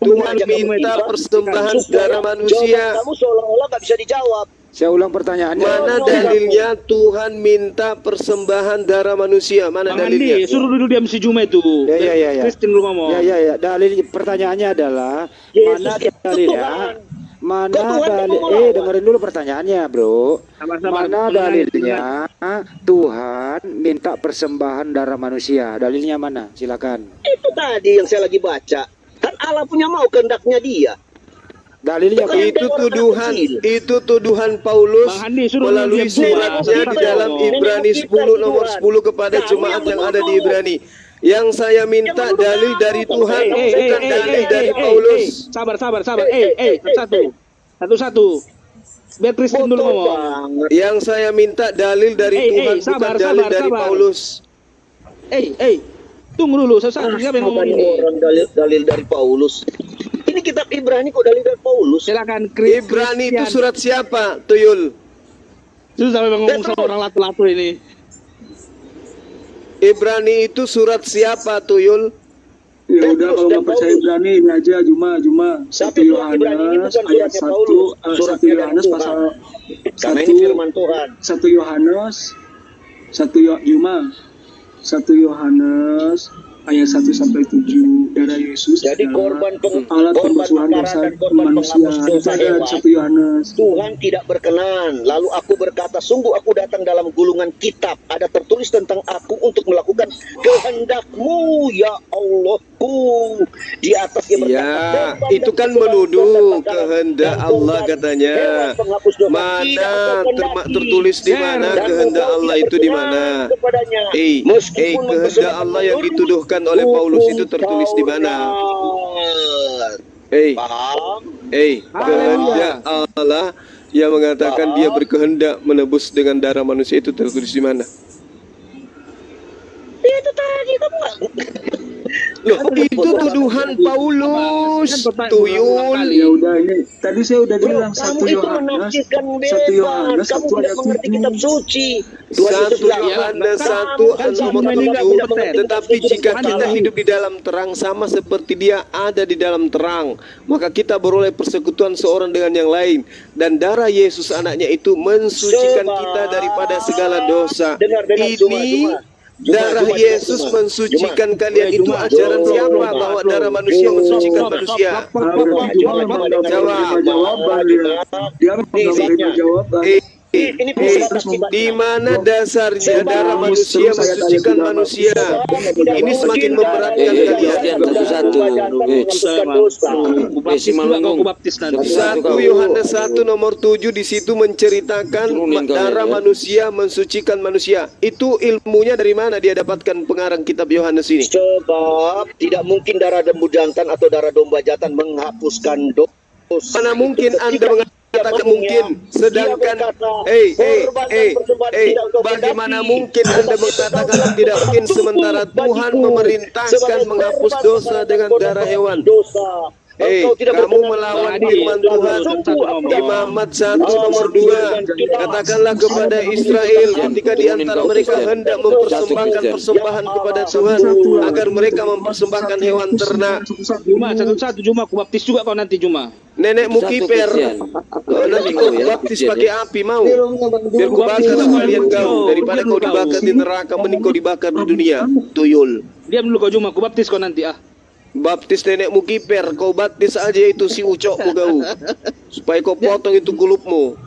Tuhan minta persembahan darah manusia? Kamu seolah-olah nggak bisa dijawab. Saya ulang pertanyaannya. Mana dalilnya Tuhan minta persembahan darah manusia? Mana Bang Andi, dalilnya? suruh dulu diam si Jume itu. Ya. Kristin lu ngomong. Ya. Dalil pertanyaannya adalah mana dalilnya? Mana dalil? Dengerin dulu pertanyaannya, Bro. Sama-sama. Mana dalilnya Tuhan minta persembahan darah manusia? Dalilnya mana? Silakan. Itu tadi yang saya lagi baca. Kan Allah punya mau kehendaknya dia. Dalilnya apa? Itu tuduhan Paulus Bang Andi, suruh melalui dia buat. suratnya di dalam Ibrani 10 nomor 10 kepada jemaat yang ada di Ibrani. Yang saya minta dalil dari Tuhan, bukan dalil dari Paulus. Sabar. Satu-satu. Biar Kristin dulu ngomong. Yang saya minta dalil dari Tuhan, bukan dalil dari Paulus. Tunggu dulu, satu-satu. Siapa yang ngomong ini? Orang dalil dari Paulus. Ini kitab Ibrani kok dalil dari Paulus. Silakan Ibrani itu surat siapa, Tuyul? Itu sampai ngomong sama orang latu-latu ini. Ibrani itu surat siapa, Tuyul? Ya udah, kalau nggak percaya Ibrani ini aja, Juma 1 Yohanes ayat 1 Yohanes pasal Karena ini firman Tuhan. 1 Yohanes 1 Yohanes ayat 1 sampai 7, darah Yesus Jadi korban alat pembersihan dosa manusia. Itu ada 1 Yohanes. Tuhan tidak berkenan. Lalu aku berkata, sungguh aku datang dalam gulungan kitab. Ada tertulis tentang aku untuk melakukan kehendak-Mu, ya Allahku. Di atas dia berkata, Ya, itu kan menuduh kehendak Allah katanya. Mana tertulis di mana kehendak Allah itu di mana? Kehendak Allah yang dituduhkan oleh Paulus itu tertulis di mana? Kehendak Allah yang mengatakan dia berkehendak menebus dengan darah manusia itu tertulis di mana? Itu tadi kamu nggak. Loh, itu tuduhan Paulus, Tuyul. Ya udah, ini tadi saya udah bilang 1 Kamu itu menafsirkan bebas. Kamu tidak mengerti kitab suci. 1 Yohanes 1 nomor 7. Tetapi jika kita hidup di dalam terang sama seperti dia ada di dalam terang, maka kita beroleh persekutuan seorang dengan yang lain, dan darah Yesus anaknya itu mensucikan kita daripada segala dosa. Ini darah Yesus mensucikan kalian. Itu ajaran siapa bahwa darah manusia mensucikan manusia? Jawab. Di mana dasarnya darah manusia mensucikan manusia? Ini semakin memberatkan kalian. 1 Yohanes 1 nomor 7 di situ menceritakan darah manusia mensucikan manusia. Itu ilmunya dari mana dia dapatkan pengarang kitab Yohanes ini? Sebab tidak mungkin darah lembu jantan atau darah domba jantan menghapuskan dosa. Mana mungkin Anda mengatakan mungkin, sedangkan bagaimana mungkin Anda mengatakan tidak mungkin sementara Tuhan memerintahkan menghapus dosa dengan darah hewan? Kamu melawan firman Tuhan. Imamat 1 nomor 2. Katakanlah kepada Israel ketika di antara mereka hendak mempersembahkan persembahan kepada Tuhan, agar mereka mempersembahkan hewan ternak. Juma, satu-satu Juma, aku baptis juga kau nanti Juma. Nenekmu kiper. Nanti kau baptis pakai api mau? Biar ku bakar sekalian kau, daripada kau dibakar di neraka, mending kau dibakar di dunia. Tuyul. Diam dulu kau Juma, aku baptis kau nanti Baptis nenekmu kiper, kau baptis aja itu si ucokmu kau, supaya kau potong itu kulupmu.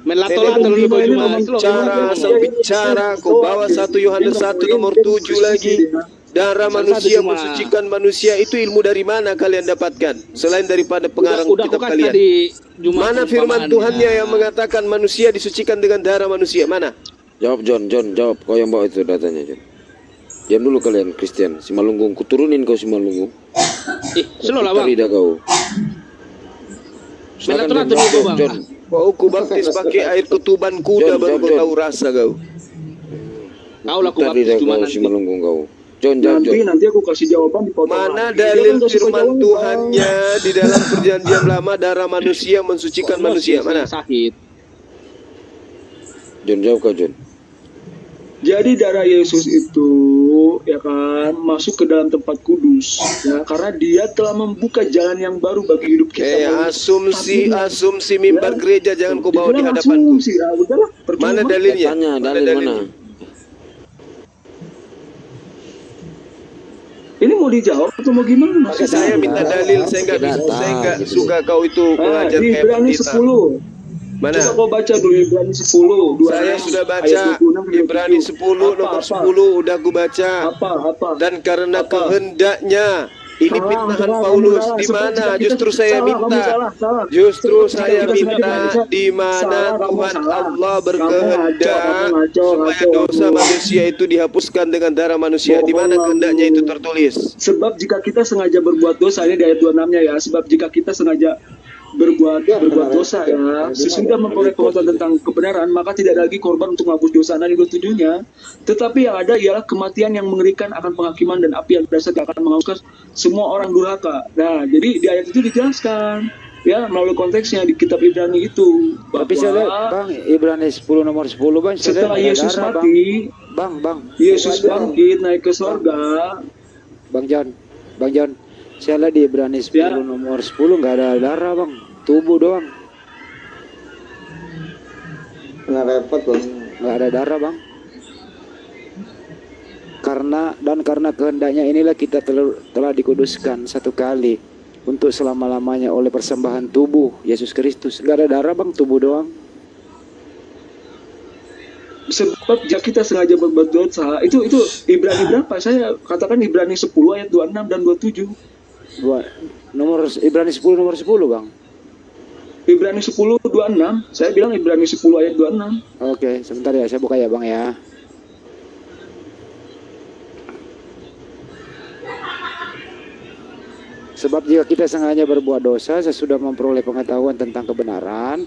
Nenekmu bicara asal bicara, kau bawa 1 Yohanes 1 nomor 7 lagi. Darah manusia mensucikan manusia, itu ilmu dari mana kalian dapatkan? Selain daripada pengarang kitab kalian. Mana firman Tuhannya yang mengatakan manusia disucikan dengan darah manusia? Mana? Jawab John, jawab. Kau yang bawa itu datanya John. Diam dulu kalian Kristen. Si Malunggung, kuturunin kau si Malunggung. Slow lah bang. Tidak kau. Silakan John. Kau ku baptis pakai air ketuban kuda baru kau tahu rasa kau. Kau lah ku Tadi baptis dah cuma kau nanti. si melunggung kau. John, jawab, John. Nanti aku kasih jawaban di potongan. Mana dalil firman Tuhannya di dalam perjanjian lama darah manusia mensucikan manusia? Mana? Sakit. John, jawab kau, John. Jadi darah Yesus itu ya kan masuk ke dalam tempat kudus ya karena dia telah membuka jalan yang baru bagi hidup kita. Asumsi mimbar gereja jangan kau bawa di hadapanku. Mana dalilnya? Tanya, dalil mana? Ini mau dijawab atau mau gimana? Saya minta dalil, saya nggak suka kau itu mengajar di kayak Ibrani pendeta. 10. Mana? Coba kau baca dulu Ibrani 10. Saya sudah baca Ibrani 10 nomor 10 udah aku baca. Dan karena kehendaknya ini fitnahan Paulus di mana? Justru saya minta. Justru saya minta di mana Tuhan Allah berkehendak supaya dosa manusia itu dihapuskan dengan darah manusia. Di mana kehendaknya itu tertulis? Sebab jika kita sengaja berbuat dosa, ini di ayat 26-nya ya. Sebab jika kita sengaja berbuat dosa ya, sesudah memperoleh penguatan tentang kebenaran, maka tidak ada lagi korban untuk menghapus dosa. Nah, di 27-nya, tetapi yang ada ialah kematian yang mengerikan akan penghakiman dan api yang dasar akan menghanguskan semua orang durhaka. Nah, jadi di ayat itu dijelaskan ya melalui konteksnya di kitab Ibrani itu. Tapi saya lihat Bang, Ibrani 10 nomor 10 Bang, setelah Yesus mati, Bang, Yesus bangkit naik ke surga. Bang John, saya lihat di Ibrani 10 nomor 10 nggak ada darah Bang, tubuh doang. Nggak repot Bang. Nggak ada darah Bang. Karena kehendaknya inilah kita telah dikuduskan satu kali untuk selama-lamanya oleh persembahan tubuh Yesus Kristus. Nggak ada darah Bang, tubuh doang. Sebab jika kita sengaja berbuat dosa, itu Ibrani berapa? Saya katakan Ibrani 10 ayat 26 dan 27. Nomor Ibrani 10 nomor 10 Bang. Ibrani 10 26. Saya bilang Ibrani 10 ayat 26. Oke, sebentar ya, saya buka ya Bang ya. Sebab jika kita sengaja berbuat dosa sesudah memperoleh pengetahuan tentang kebenaran,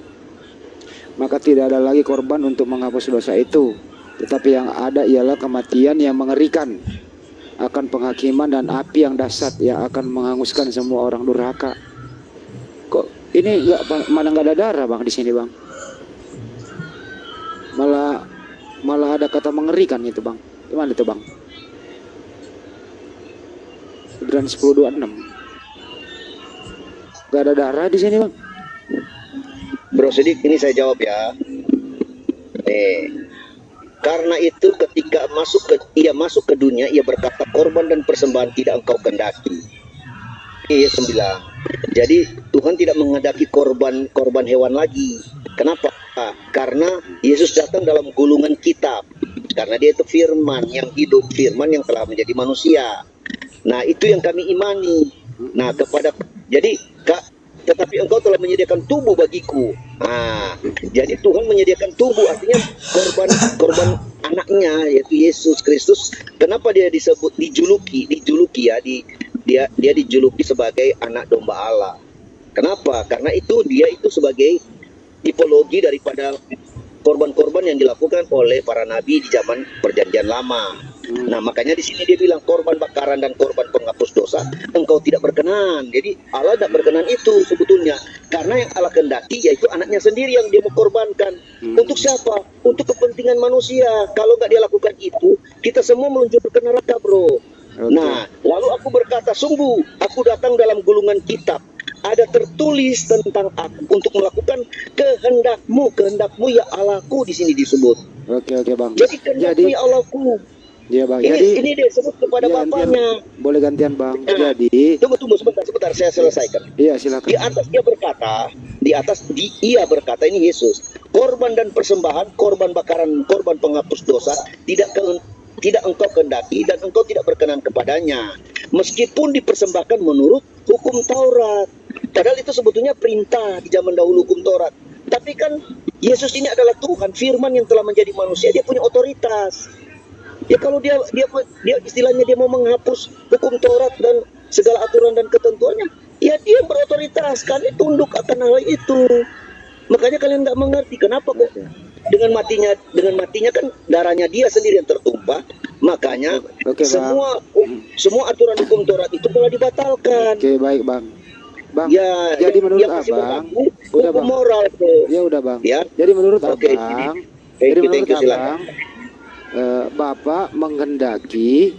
maka tidak ada lagi korban untuk menghapus dosa itu. Tetapi yang ada ialah kematian yang mengerikan akan penghakiman dan api yang dahsyat yang akan menghanguskan semua orang durhaka. Kok ini mana nggak ada darah Bang di sini Bang? Malah ada kata mengerikan itu Bang. Gimana itu Bang? Ibrani 10:26. Gak ada darah di sini Bang. Bro Sidik, ini saya jawab ya. Karena itu ketika ia masuk ke dunia, ia berkata korban dan persembahan tidak engkau kehendaki. Yesus bilang. Jadi Tuhan tidak menghendaki korban hewan lagi. Kenapa? Karena Yesus datang dalam gulungan kitab. Karena dia itu firman yang hidup, firman yang telah menjadi manusia. Nah, itu yang kami imani. Nah, tetapi engkau telah menyediakan tubuh bagiku. Jadi Tuhan menyediakan tubuh, artinya korban anaknya yaitu Yesus Kristus. Kenapa dia dijuluki ya, dia dijuluki sebagai anak domba Allah. Kenapa? Karena dia itu sebagai tipologi daripada korban-korban yang dilakukan oleh para nabi di zaman perjanjian lama. Nah, makanya di sini dia bilang korban bakaran dan korban penghapus dosa engkau tidak berkenan. Jadi Allah tidak berkenan itu sebetulnya. Karena yang Allah kehendaki yaitu anaknya sendiri yang dia mau korbankan. Untuk siapa? Untuk kepentingan manusia. Kalau nggak dia lakukan itu, kita semua meluncur ke neraka, bro. Nah, lalu aku berkata, sungguh aku datang dalam gulungan kitab. Ada tertulis tentang aku untuk melakukan kehendakmu ya Allahku, di sini disebut. Oke Bang. Jadi kehendakmu ya Allahku. Iya Bang. Ini dia sebut kepada bapaknya. Boleh gantian Bang. Jadi tunggu sebentar saya selesaikan. Iya silakan. Di atas ia berkata ini Yesus. Korban dan persembahan, korban bakaran, korban penghapus dosa tidak engkau kehendaki dan engkau tidak berkenan kepadanya. Meskipun dipersembahkan menurut hukum Taurat. Padahal itu sebetulnya perintah di zaman dahulu hukum Taurat. Tapi kan Yesus ini adalah Tuhan, firman yang telah menjadi manusia, dia punya otoritas. Ya kalau dia istilahnya dia mau menghapus hukum Taurat dan segala aturan dan ketentuannya, ya dia berotoritas, kami tunduk akan hal itu. Makanya kalian nggak mengerti kenapa kok dengan matinya kan darahnya dia sendiri yang tertumpah. Makanya Oke, Bang. semua aturan hukum Taurat itu telah dibatalkan. Oke, baik, Bang. Bang, Ya, jadi menurut yang masih Abang, berlaku udah, hukum Bang. moral tuh. Ya udah, Bang. Ya. Jadi menurut Oke, Abang, thank jadi you, menurut silakan. Abang, Bapak menghendaki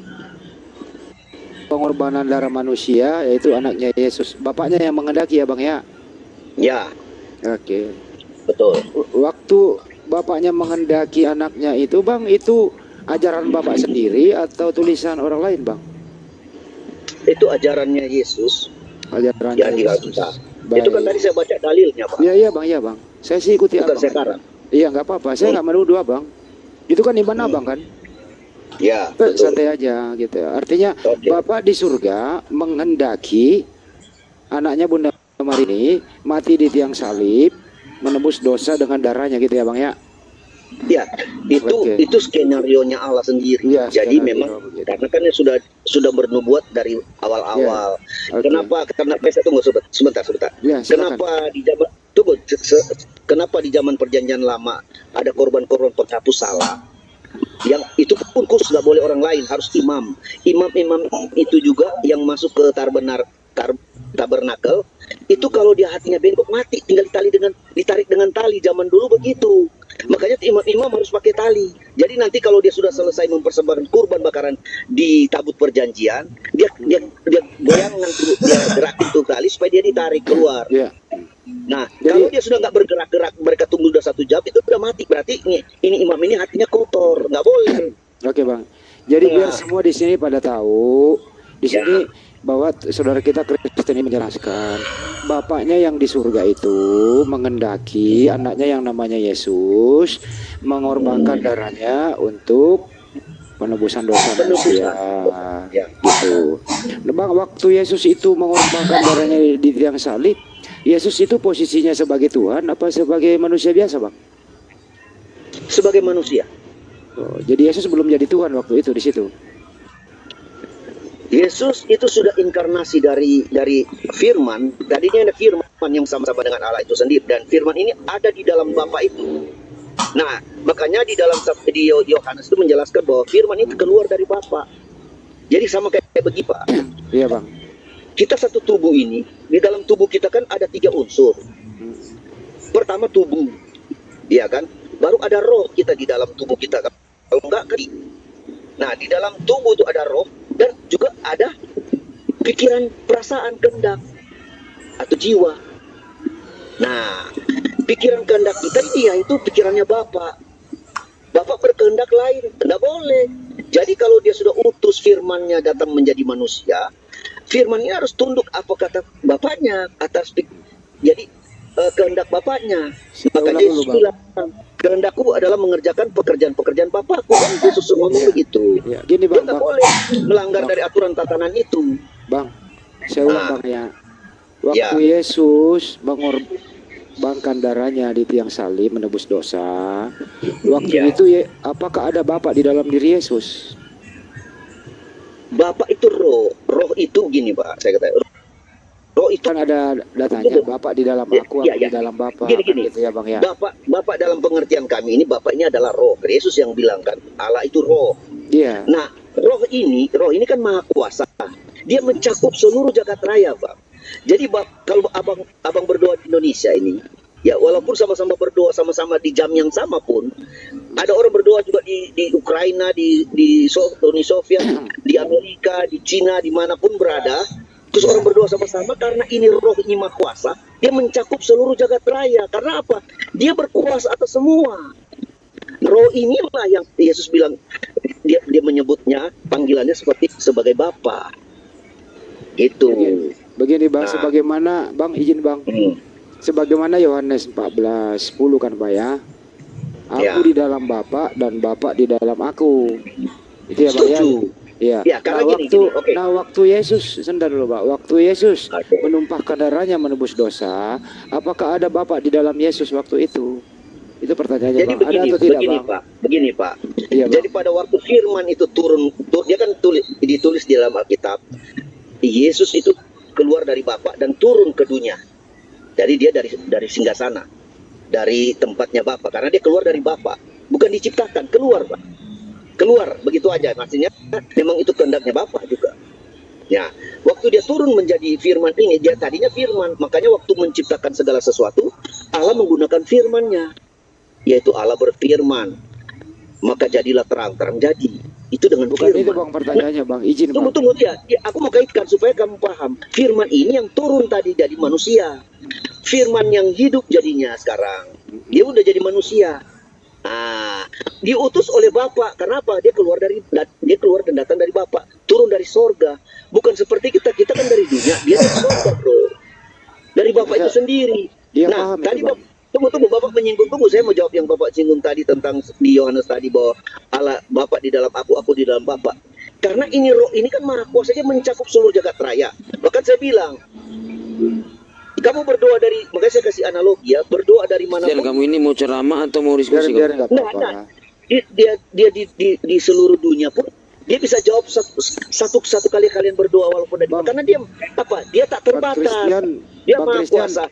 pengorbanan darah manusia, yaitu anaknya Yesus. Bapaknya yang menghendaki ya, Bang ya? Ya, Oke. betul. Waktu bapaknya menghendaki anaknya itu, Bang, itu ajaran Bapak sendiri atau tulisan orang lain, Bang? Itu ajarannya Yesus Ajarannya yang di Yesus. Alkitab. Baik. Itu kan tadi saya baca dalilnya, Pak. Iya, iya, Bang, iya, Bang. Saya sih ikuti Bukan Abang. sekarang. Iya, nggak apa-apa. Saya nggak menuduh Abang. Itu kan iman Abang kan? Ya, betul. Santai aja gitu. Artinya Oke. Bapak di surga menghendaki anaknya Bunda Marini mati di tiang salib, menebus dosa dengan darahnya gitu ya, Bang ya? Ya, Oke. itu skenarionya Allah sendiri. Iya, Jadi skenario, memang begitu. karena kan dia sudah bernubuat dari awal-awal. Oke. Kenapa saya tunggu sebentar. Ya, silakan. Kenapa di zaman perjanjian lama ada korban-korban penghapus salah? Yang itu pun khusus nggak boleh orang lain, harus imam. Imam itu juga yang masuk ke tabernakel. Itu kalau dia hatinya bengkok mati, tinggal ditarik dengan tali. Zaman dulu begitu. Makanya imam harus pakai tali. Jadi nanti kalau dia sudah selesai mempersembahkan kurban bakaran di tabut perjanjian, dia goyangan tuh, dia gerakin tuh tali supaya dia ditarik keluar. Iya. Nah, Jadi- kalau dia sudah nggak bergerak-gerak, mereka tunggu udah 1 jam, itu udah mati. Berarti ini imam ini hatinya kotor, nggak boleh. Oke, Bang. Jadi Ya. biar semua di sini pada tahu di sini bahwa saudara kita Kristen ini menjelaskan bapaknya yang di surga itu menghendaki anaknya yang namanya Yesus mengorbankan darahnya untuk penebusan dosa manusia. Ya. Gitu. Nah, Bang, waktu Yesus itu mengorbankan darahnya di tiang salib, Yesus itu posisinya sebagai Tuhan apa sebagai manusia biasa, Bang? Sebagai manusia. Oh, jadi Yesus belum jadi Tuhan waktu itu di situ. Yesus itu sudah inkarnasi dari Firman. Tadinya ada Firman yang sama-sama dengan Allah itu sendiri, dan Firman ini ada di dalam Bapa itu. Nah, makanya di dalam di Yohanes itu menjelaskan bahwa Firman itu keluar dari Bapa. Jadi sama kayak begini, Pak. Iya, Bang. Kita satu tubuh ini, di dalam tubuh kita kan ada 3 unsur. Pertama tubuh, ya kan? Baru ada roh kita di dalam tubuh kita. Kalau enggak, kan? Nah, di dalam tubuh itu ada roh dan juga ada pikiran, perasaan, kehendak atau jiwa. Nah, pikiran kehendak kita ini yaitu pikirannya Bapak. Bapak berkehendak lain, tidak boleh. Jadi kalau dia sudah utus firman-Nya datang menjadi manusia, firman ini harus tunduk apa kata Bapaknya atas jadi kehendak Bapaknya. Makanya ulang Yesus dulu, Bang. bilang, kehendakku adalah mengerjakan pekerjaan-pekerjaan Bapakku. Kan Yesus ngomong begitu. Ya, gini, Dia Bang. nggak Bang. boleh melanggar dari aturan tatanan itu. Bang, saya ulang, Ah. Bang ya. Waktu Yesus mengorbankan darahnya di tiang salib menebus dosa, waktu Ya. itu apakah ada Bapak di dalam diri Yesus? Bapak itu roh. Roh itu gini, Pak. Saya kata roh itu Kan ada datanya Bapak di dalam aku, Ya, aku ya. di dalam Bapak. Gini, Kan gini. gitu ya, Bang ya. Bapak dalam pengertian kami ini, Bapak ini adalah roh. Yesus yang bilang kan, Allah itu roh. Iya. Nah, roh ini kan maha kuasa. Dia mencakup seluruh jagat raya, Bang. Jadi kalau abang berdoa di Indonesia ini, ya walaupun sama-sama berdoa sama-sama di jam yang sama pun, ada orang berdoa juga di Ukraina, di Uni Soviet, di Amerika, di Cina, dimanapun berada. Terus orang berdoa sama-sama karena ini roh ini maha kuasa. Dia mencakup seluruh jagat raya. Karena apa? Dia berkuasa atas semua. Roh inilah yang Yesus bilang, dia menyebutnya panggilannya sebagai Bapa. Gitu. Begini, Bang, Nah. sebagaimana Bang izin, Bang. Sebagaimana Yohanes 14:10 kan, Pak ya. Aku Ya. di dalam Bapak dan Bapak di dalam aku. Itu ya, Bang ya. Setuju. Iya. Ya, karena Nah, gini, oke. waktu Yesus, sebentar dulu, Pak. Waktu Yesus Oke. menumpahkan darahnya menebus dosa, apakah ada Bapak di dalam Yesus waktu itu? Itu pertanyaannya, Jadi Bang. Ada atau tidak, Bang? Begini Pak. Iya, Bang. Jadi pada waktu firman itu dia kan ditulis di dalam Alkitab. Yesus itu keluar dari Bapa dan turun ke dunia. Jadi dia dari singgasana. dari tempatnya Bapa, karena dia keluar dari Bapa, bukan diciptakan, keluar Pak, keluar begitu aja, maksudnya memang itu kehendaknya Bapa juga. Ya, waktu dia turun menjadi firman ini, dia tadinya firman, makanya waktu menciptakan segala sesuatu, Allah menggunakan firman-Nya, yaitu Allah berfirman, maka jadilah terang, terang jadi. Itu dengan Bukan firman. itu bang pertanyaannya bang, izin bang. Tunggu dia, aku mau kaitkan supaya kamu paham. Firman ini yang turun tadi jadi manusia. Firman yang hidup jadinya sekarang. Dia udah jadi manusia. Diutus oleh Bapa. Kenapa? Dia keluar dan datang dari Bapa. Turun dari sorga. Bukan seperti kita kan dari dunia. Dia dari sorga, bro. Dari Bapa itu sendiri. Nah, tadi Tunggu, Bapak menyinggung, saya mau jawab yang Bapak singgung tadi tentang di Yohanes tadi bahwa Allah, Bapak di dalam aku di dalam Bapak. Karena ini roh ini kan maha kuasa, dia mencakup seluruh jagat raya. Bahkan saya bilang, kamu berdoa dari, makanya saya kasih analogi ya, berdoa dari mana pun. Kamu ini mau ceramah atau mau diskusi? Biar Nah, dia di seluruh dunia pun dia bisa jawab satu kali kalian berdoa walaupun dari karena dia apa? Dia tak terbatas. Dia maha kuasa.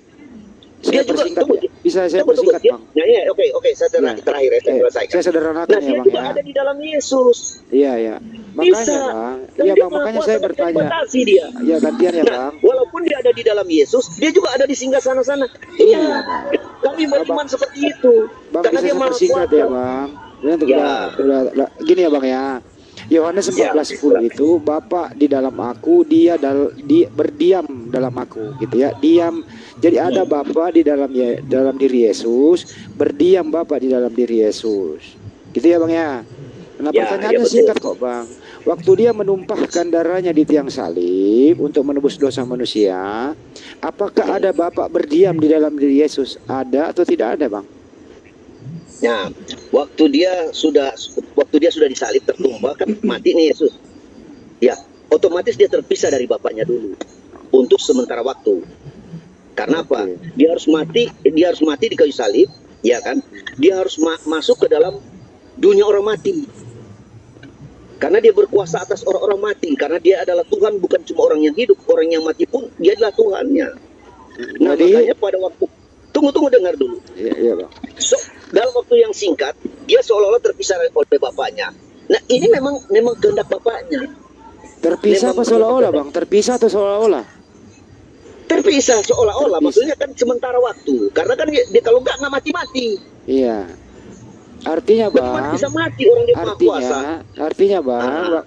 Saya persingkat ya. Bisa saya persingkat bang? Ya, oke, saya terakhir ya, saya selesaikan. Saya sederhanakan Nah, ya dia bang juga ya. ada di dalam Yesus. Iya. Makanya bang, iya bang, makanya saya bertanya. Dia. Ya gantian ya bang. Walaupun dia ada di dalam Yesus, dia juga ada di singgah sana. Iya. Kami beriman seperti itu. Bang, Karena bisa dia saya maha persingkat kuasa. ya bang. Udah, gini ya bang ya. Yohanes 14:10 itu Bapa di dalam aku, dia berdiam dalam aku gitu ya. Diam. Jadi ada Bapa di dalam diri Yesus, berdiam Bapa di dalam diri Yesus. Gitu ya Bang ya. Nah, pertanyaannya singkat kok Bang. Waktu dia menumpahkan darahnya di tiang salib untuk menebus dosa manusia, apakah ada Bapa berdiam di dalam diri Yesus? Ada atau tidak ada, Bang? Nah, waktu dia sudah disalib tertumpah kan mati nih Yesus. Ya, otomatis dia terpisah dari Bapaknya dulu untuk sementara waktu. Karena apa? Dia harus mati di kayu salib, ya kan? Dia harus masuk ke dalam dunia orang mati. Karena dia berkuasa atas orang-orang mati. Karena dia adalah Tuhan, bukan cuma orang yang hidup, orang yang mati pun dia adalah Tuhannya. Nah, makanya pada waktu tunggu dengar dulu. Iya, Bang. So, dalam waktu yang singkat, dia seolah-olah terpisah oleh Bapaknya. Nah, ini memang kehendak Bapaknya. Terpisah apa seolah-olah, Bang? Terpisah atau seolah-olah? Terpisah seolah-olah, maksudnya kan sementara waktu. Karena kan dia kalau nggak mati-mati. Iya. Artinya, Bang, bisa mati orang dia maha kuasa. Artinya, Bang,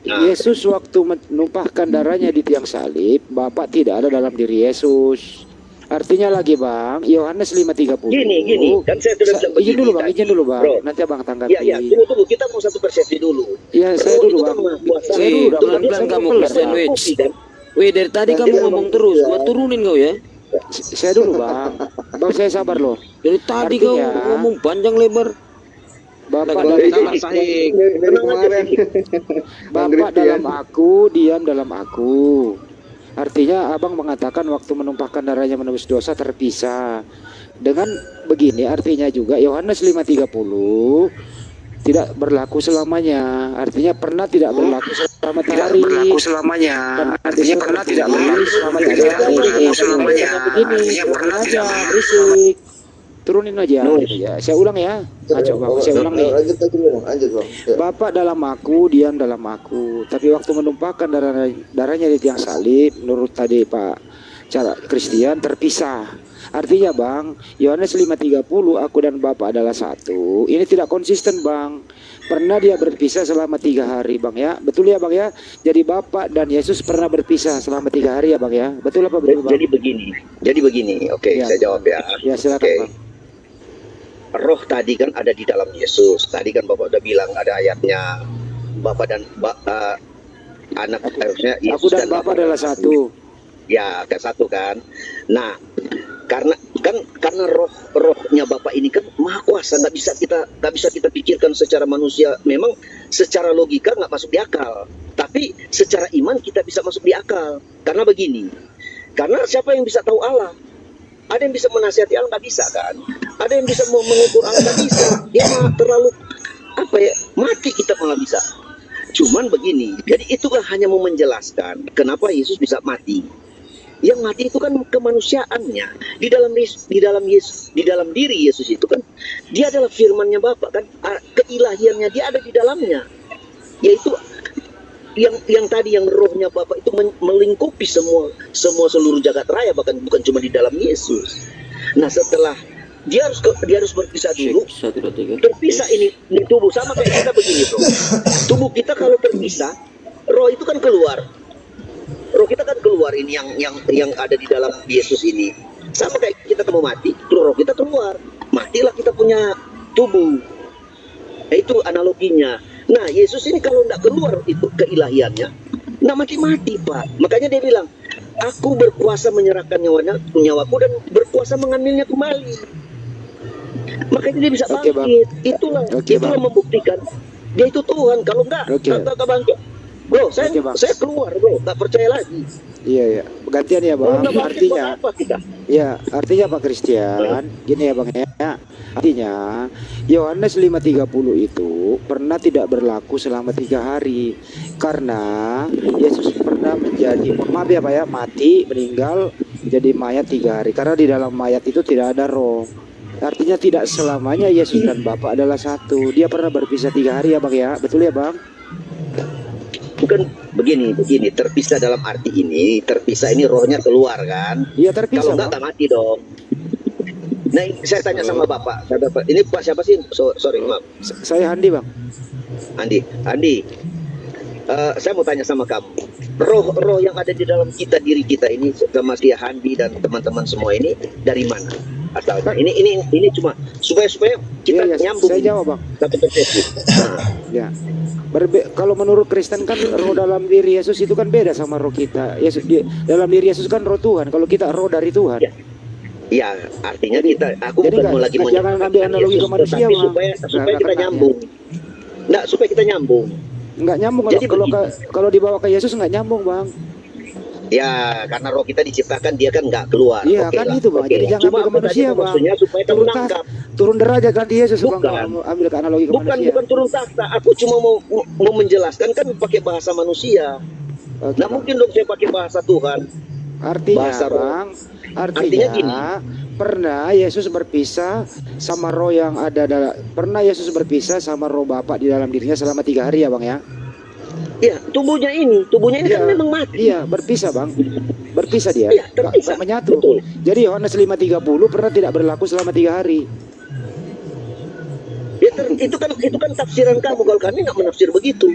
Yesus waktu menumpahkan darahnya di tiang salib, Bapak tidak ada dalam diri Yesus. Artinya lagi Bang, Yohanes 5:30. Gini, kan saya sudah bilang begini. Izin dulu Bang, bro. Nanti Abang tanggapi. Iya, tunggu, kita mau satu persepsi dulu. Iya, saya dulu Bang. Saya dulu, pelan-pelan kamu Kristen, Wih, dari tadi kamu ngomong terus, gua turunin kau ya. Saya dulu Bang. Bang, saya sabar loh. Dari tadi kau ngomong panjang lebar. Bapak dalam aku, diam dalam aku. Artinya Abang mengatakan waktu menumpahkan darahnya menebus dosa terpisah. Dengan begini artinya juga Yohanes 5:30 tidak berlaku selamanya. Artinya pernah tidak berlaku selama hari. Tidak berlaku selamanya. Artinya pernah tidak berlaku selamanya. Begini, turunin aja, berisik. Turunin aja, gitu ya. Saya ulang ya. Coba saya ulang nih. Lanjut, Bang. Bapak dalam aku, diam dalam aku. Tapi waktu menumpahkan darahnya di tiang salib, menurut tadi Pak cara Christian terpisah. Artinya Bang, Yohanes 5:30 aku dan Bapak adalah satu. Ini tidak konsisten Bang. Pernah dia berpisah selama 3 hari Bang ya. Betul ya Bang ya. Jadi Bapak dan Yesus pernah berpisah selama 3 hari ya Bang ya. Betul apa betul Bang? Jadi begini. Oke, saya jawab ya. Ya silakan Bang. Roh tadi kan ada di dalam Yesus. Tadi kan Bapak udah bilang ada ayatnya Bapak dan anak harusnya Yesus aku dan Bapak adalah satu. Ya, kan satu kan. Nah, karena rohnya Bapak ini kan maha kuasa, nggak bisa kita pikirkan secara manusia. Memang secara logika nggak masuk di akal. Tapi secara iman kita bisa masuk di akal. Karena begini. Karena siapa yang bisa tahu Allah? Ada yang bisa menasihati Allah, nggak bisa kan? Ada yang bisa mengukur Allah, nggak bisa. Dia terlalu mati kita malah bisa. Cuman begini, jadi itu kan hanya mau menjelaskan kenapa Yesus bisa mati. Yang mati itu kan kemanusiaannya. Di dalam diri Yesus itu kan dia adalah firman-Nya Bapa kan, keilahiannya dia ada di dalamnya. Yaitu yang tadi yang rohnya Bapa itu melingkupi semua seluruh jagat raya, bahkan bukan cuma di dalam Yesus. Nah, setelah dia harus berpisah dulu. Terpisah ini tubuh sama kayak kita begini, bro. Tubuh kita kalau terpisah, roh itu kan keluar. Roh kita kan keluar ini yang ada di dalam Yesus ini. Sama kayak kita mau mati, roh kita keluar. Matilah kita punya tubuh. Nah, itu analoginya. Nah, Yesus ini kalau tidak keluar itu keilahiannya, nggak mati-mati, Pak. Makanya dia bilang, aku berkuasa menyerahkan nyawaku dan berkuasa mengambilnya kembali. Makanya dia bisa bangkit. Itulah membuktikan dia itu Tuhan. Kalau enggak, tak bangkit. Bro, saya keluar, bro. Nggak percaya lagi. Iya. Gantian ya, Bang. Artinya, ya, artinya Pak Christian, gini ya, Bang ya. Artinya, Yohanes 5:30 itu pernah tidak berlaku selama 3 hari. Karena Yesus pernah menjadi, maaf ya Pak ya, mati, meninggal, jadi mayat 3 hari. Karena di dalam mayat itu tidak ada roh. Artinya tidak selamanya Yesus dan Bapa adalah satu. Dia pernah berpisah 3 hari ya, Bang ya. Betul ya, Bang? Bukan begini, terpisah dalam arti ini, terpisah ini rohnya keluar kan? Iya, terpisah. Kalau enggak mati dong. Nah, saya tanya sama Bapak, ini Pak siapa sih? Sorry, maaf. Saya Andi, Bang. Andi, saya mau tanya sama kamu. Roh yang ada di dalam diri kita ini, sama si Handi dan teman-teman semua ini dari mana asalnya? Ini cuma supaya kita nyambung. Saya jawab, Bang. Satu persepsi. Ya. Kalau menurut Kristen kan roh dalam diri Yesus itu kan beda sama roh kita. Dalam diri Yesus kan roh Tuhan. Kalau kita roh dari Tuhan. Ya, artinya aku bukan mau lagi jangan ambil analogi ke manusia, Bang. Supaya kita nyambung. Enggak, supaya kita nyambung. Enggak nyambung. Kalau dibawa ke Yesus enggak nyambung, Bang. Ya, karena roh kita diciptakan dia kan nggak keluar. Iya, kan itu, Bang. Jadi jangan ambil ke manusia, Bang. Maksudnya supaya turun derajat nanti Yesus, Bang. Ambil ke analogi ke manusia. Bukan turun takhta. Aku cuma mau menjelaskan kan pakai bahasa manusia. Nggak mungkin dong saya pakai bahasa Tuhan. Artinya, bahasa Bang, artinya gini. Pernah Yesus berpisah sama roh yang ada pernah Yesus berpisah sama roh Bapa di dalam dirinya selama 3 hari ya, Bang ya? Iya, tubuhnya ini kan memang mati. Iya, berpisah, Bang. Berpisah dia. Iya, terpisah. Menyatu. Betul. Jadi Yohanes 5:30 pernah tidak berlaku selama 3 hari. Ya, itu kan tafsiran kamu, kalau kami nggak menafsir begitu.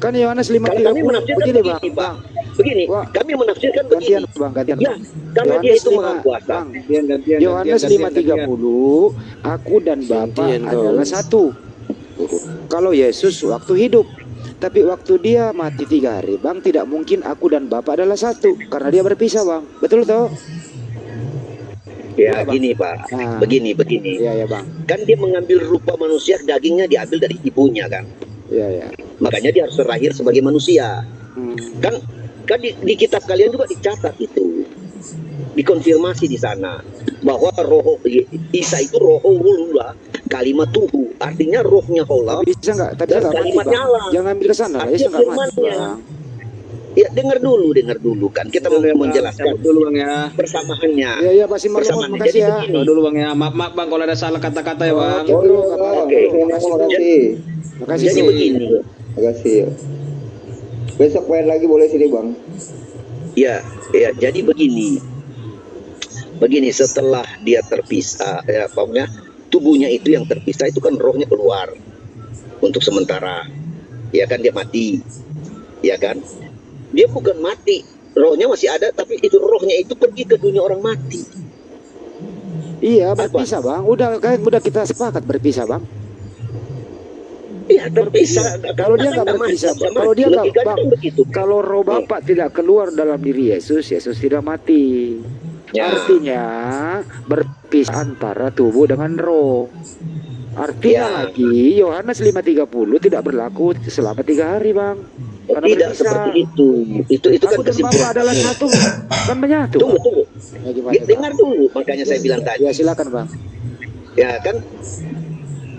Kan Yohanes 5:30 begini, Bang. Begini, kami menafsirkan gantian, begini. Bang, gantian. Ya, karena dia itu maha kuasa. Yohanes 5:30, aku dan Bapa adalah satu. Kalau Yesus waktu hidup, tapi waktu dia mati 3 hari, Bang, tidak mungkin aku dan Bapa adalah satu, karena dia berpisah, Bang. Betul toh? Ya, gini Pak, begini. Iya, Bang. Kan dia mengambil rupa manusia, dagingnya diambil dari ibunya kan. Iya. Makanya dia harus terlahir sebagai manusia. Kan di kitab kalian juga dicatat itu, dikonfirmasi di sana bahwa roh Isa itu roh Allah, kalimat tubuh, artinya rohnya Allah. Bisa nggak? Tapi dan kalimatnya Allah. Jangan ambil ke sana. Artinya firmannya. Ya, dengar dulu kan, kita mau menjelaskan dulu, Bang ya, persamaannya. Iya, pasti maklum. Makasih ya. Dulu, Bang ya. Maaf Bang kalau ada salah kata-kata ya, Bang. Oke. Makasih. Jadi begini. Makasih. Besok main lagi boleh sini, Bang. Ya, jadi begini. Setelah dia terpisah, tubuhnya itu yang terpisah itu kan rohnya keluar untuk sementara. Ya kan, dia mati. Ya kan? Dia bukan mati, rohnya masih ada, tapi itu rohnya itu pergi ke dunia orang mati. Iya, berpisah, Bang. Udah kita sepakat berpisah, Bang. Iya, terpisah. Kalau dia nggak berpisah, kalau dia nggak, Bang, kalau roh Bapak tidak keluar dalam diri Yesus tidak mati. Ya. Artinya berpisah antara tubuh dengan roh. Artinya lagi Yohanes 5:30 tidak berlaku selama 3 hari, Bang. Karena tidak berpisah. Seperti itu. Itu kan kesimpulan. Adalah satu, kan menyatu. Tunggu. Ya, dengar dulu, makanya saya bilang tadi. Ya, silakan, Bang. Ya kan,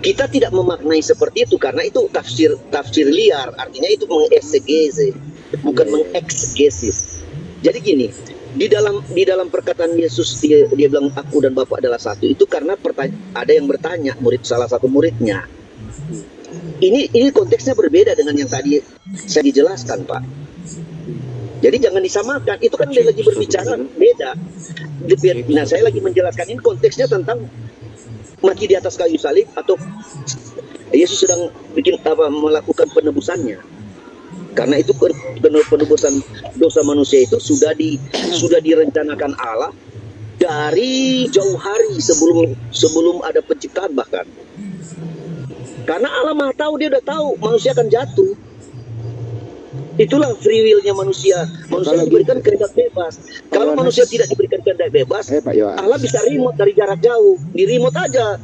kita tidak memaknai seperti itu karena itu tafsir liar, artinya itu mengeksegese, bukan mengeksgesis. Jadi gini, di dalam perkataan Yesus dia bilang aku dan Bapa adalah satu, itu karena ada yang bertanya, salah satu muridnya. Ini konteksnya berbeda dengan yang tadi saya dijelaskan, Pak. Jadi jangan disamakan, itu kan dia lagi berbicara beda. Nah, saya lagi menjelaskan ini konteksnya tentang mati di atas kayu salib, atau Yesus sedang melakukan penebusannya. Karena itu penebusan dosa manusia itu sudah direncanakan Allah dari jauh hari sebelum ada penciptaan bahkan. Karena Allah Maha tahu, dia udah tahu manusia akan jatuh. Itulah free will-nya manusia. Manusia diberikan kehendak bebas. Kalau manusia tidak diberikan kehendak bebas, Allah bisa remote dari jarak jauh. Di remote aja.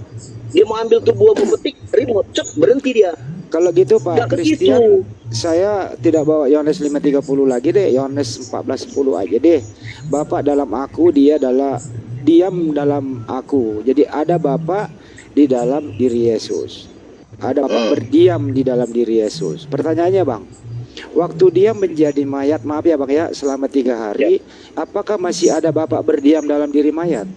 Dia mau ambil tuh buah petik, remote, cek, berhenti dia. Kalau gitu Pak Christian, saya tidak bawa Yohanes 5:30 lagi deh, Yohanes 14:10 aja deh. Bapa dalam aku, dia adalah diam dalam aku. Jadi ada Bapa di dalam diri Yesus. Ada Bapa berdiam di dalam diri Yesus. Pertanyaannya Bang, waktu dia menjadi mayat, maaf ya Bang ya, selama 3 hari, apakah masih ada Bapa berdiam dalam diri mayat?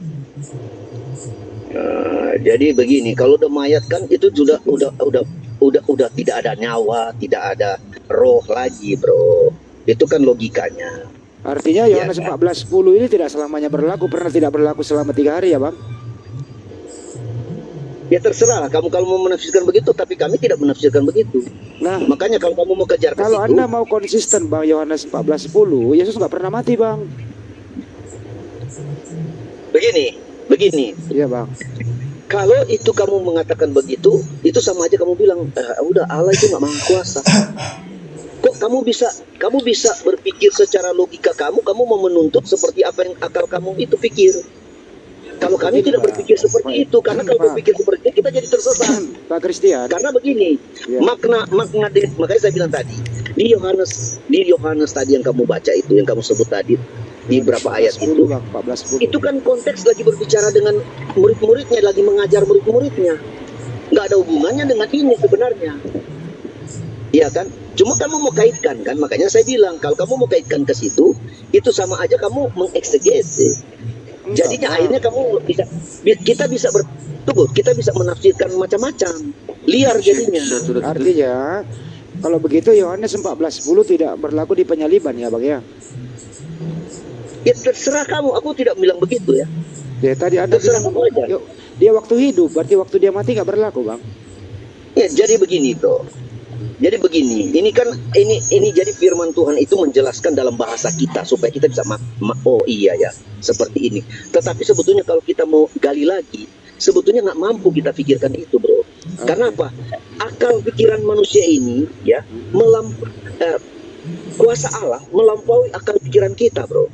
Jadi begini, kalau udah mayat kan itu udah tidak ada nyawa, tidak ada roh lagi, bro. Itu kan logikanya. Artinya Yohanes 14:10 ini tidak selamanya berlaku, pernah tidak berlaku selama 3 hari ya Bang? Ya terserah kamu kalau mau menafsirkan begitu, tapi kami tidak menafsirkan begitu. Nah, makanya kalau kamu mau kejar ke kalau situ, Anda mau konsisten Bang, Yohanes 14:10, Yesus nggak pernah mati Bang. Begini. Iya Bang. Kalau itu kamu mengatakan begitu, itu sama aja kamu bilang, udah Allah itu nggak maha kuasa. Kok kamu bisa berpikir secara logika kamu mau menuntut seperti apa yang akal kamu itu pikir. Kalau kami tidak berpikir seperti itu, karena kalau berpikir seperti itu kita jadi tersesat. Pak Christian. Karena begini, makna makanya saya bilang tadi di Yohanes tadi yang kamu baca itu, yang kamu sebut tadi di berapa ayat itu, itu kan konteks lagi berbicara dengan murid-muridnya, lagi mengajar murid-muridnya. Nggak ada hubungannya dengan ini sebenarnya. Iya kan? Cuma kamu mau kaitkan kan, makanya saya bilang kalau kamu mau kaitkan ke situ, itu sama aja kamu mengeksegese. Jadinya akhirnya kita bisa menafsirkan macam-macam, liar jadinya. Artinya kalau begitu Yohanes 14:10 tidak berlaku di penyaliban ya Bang ya? Ya terserah kamu, aku tidak bilang begitu ya. Ya tadi Anda bilang dia waktu hidup, berarti waktu dia mati nggak berlaku Bang? Ya jadi begini toh. Jadi begini, ini jadi firman Tuhan itu menjelaskan dalam bahasa kita supaya kita bisa oh iya ya, seperti ini. Tetapi sebetulnya kalau kita mau gali lagi, sebetulnya nggak mampu kita pikirkan itu, bro. Karena apa? Akal pikiran manusia ini ya kuasa Allah melampaui akal pikiran kita, bro.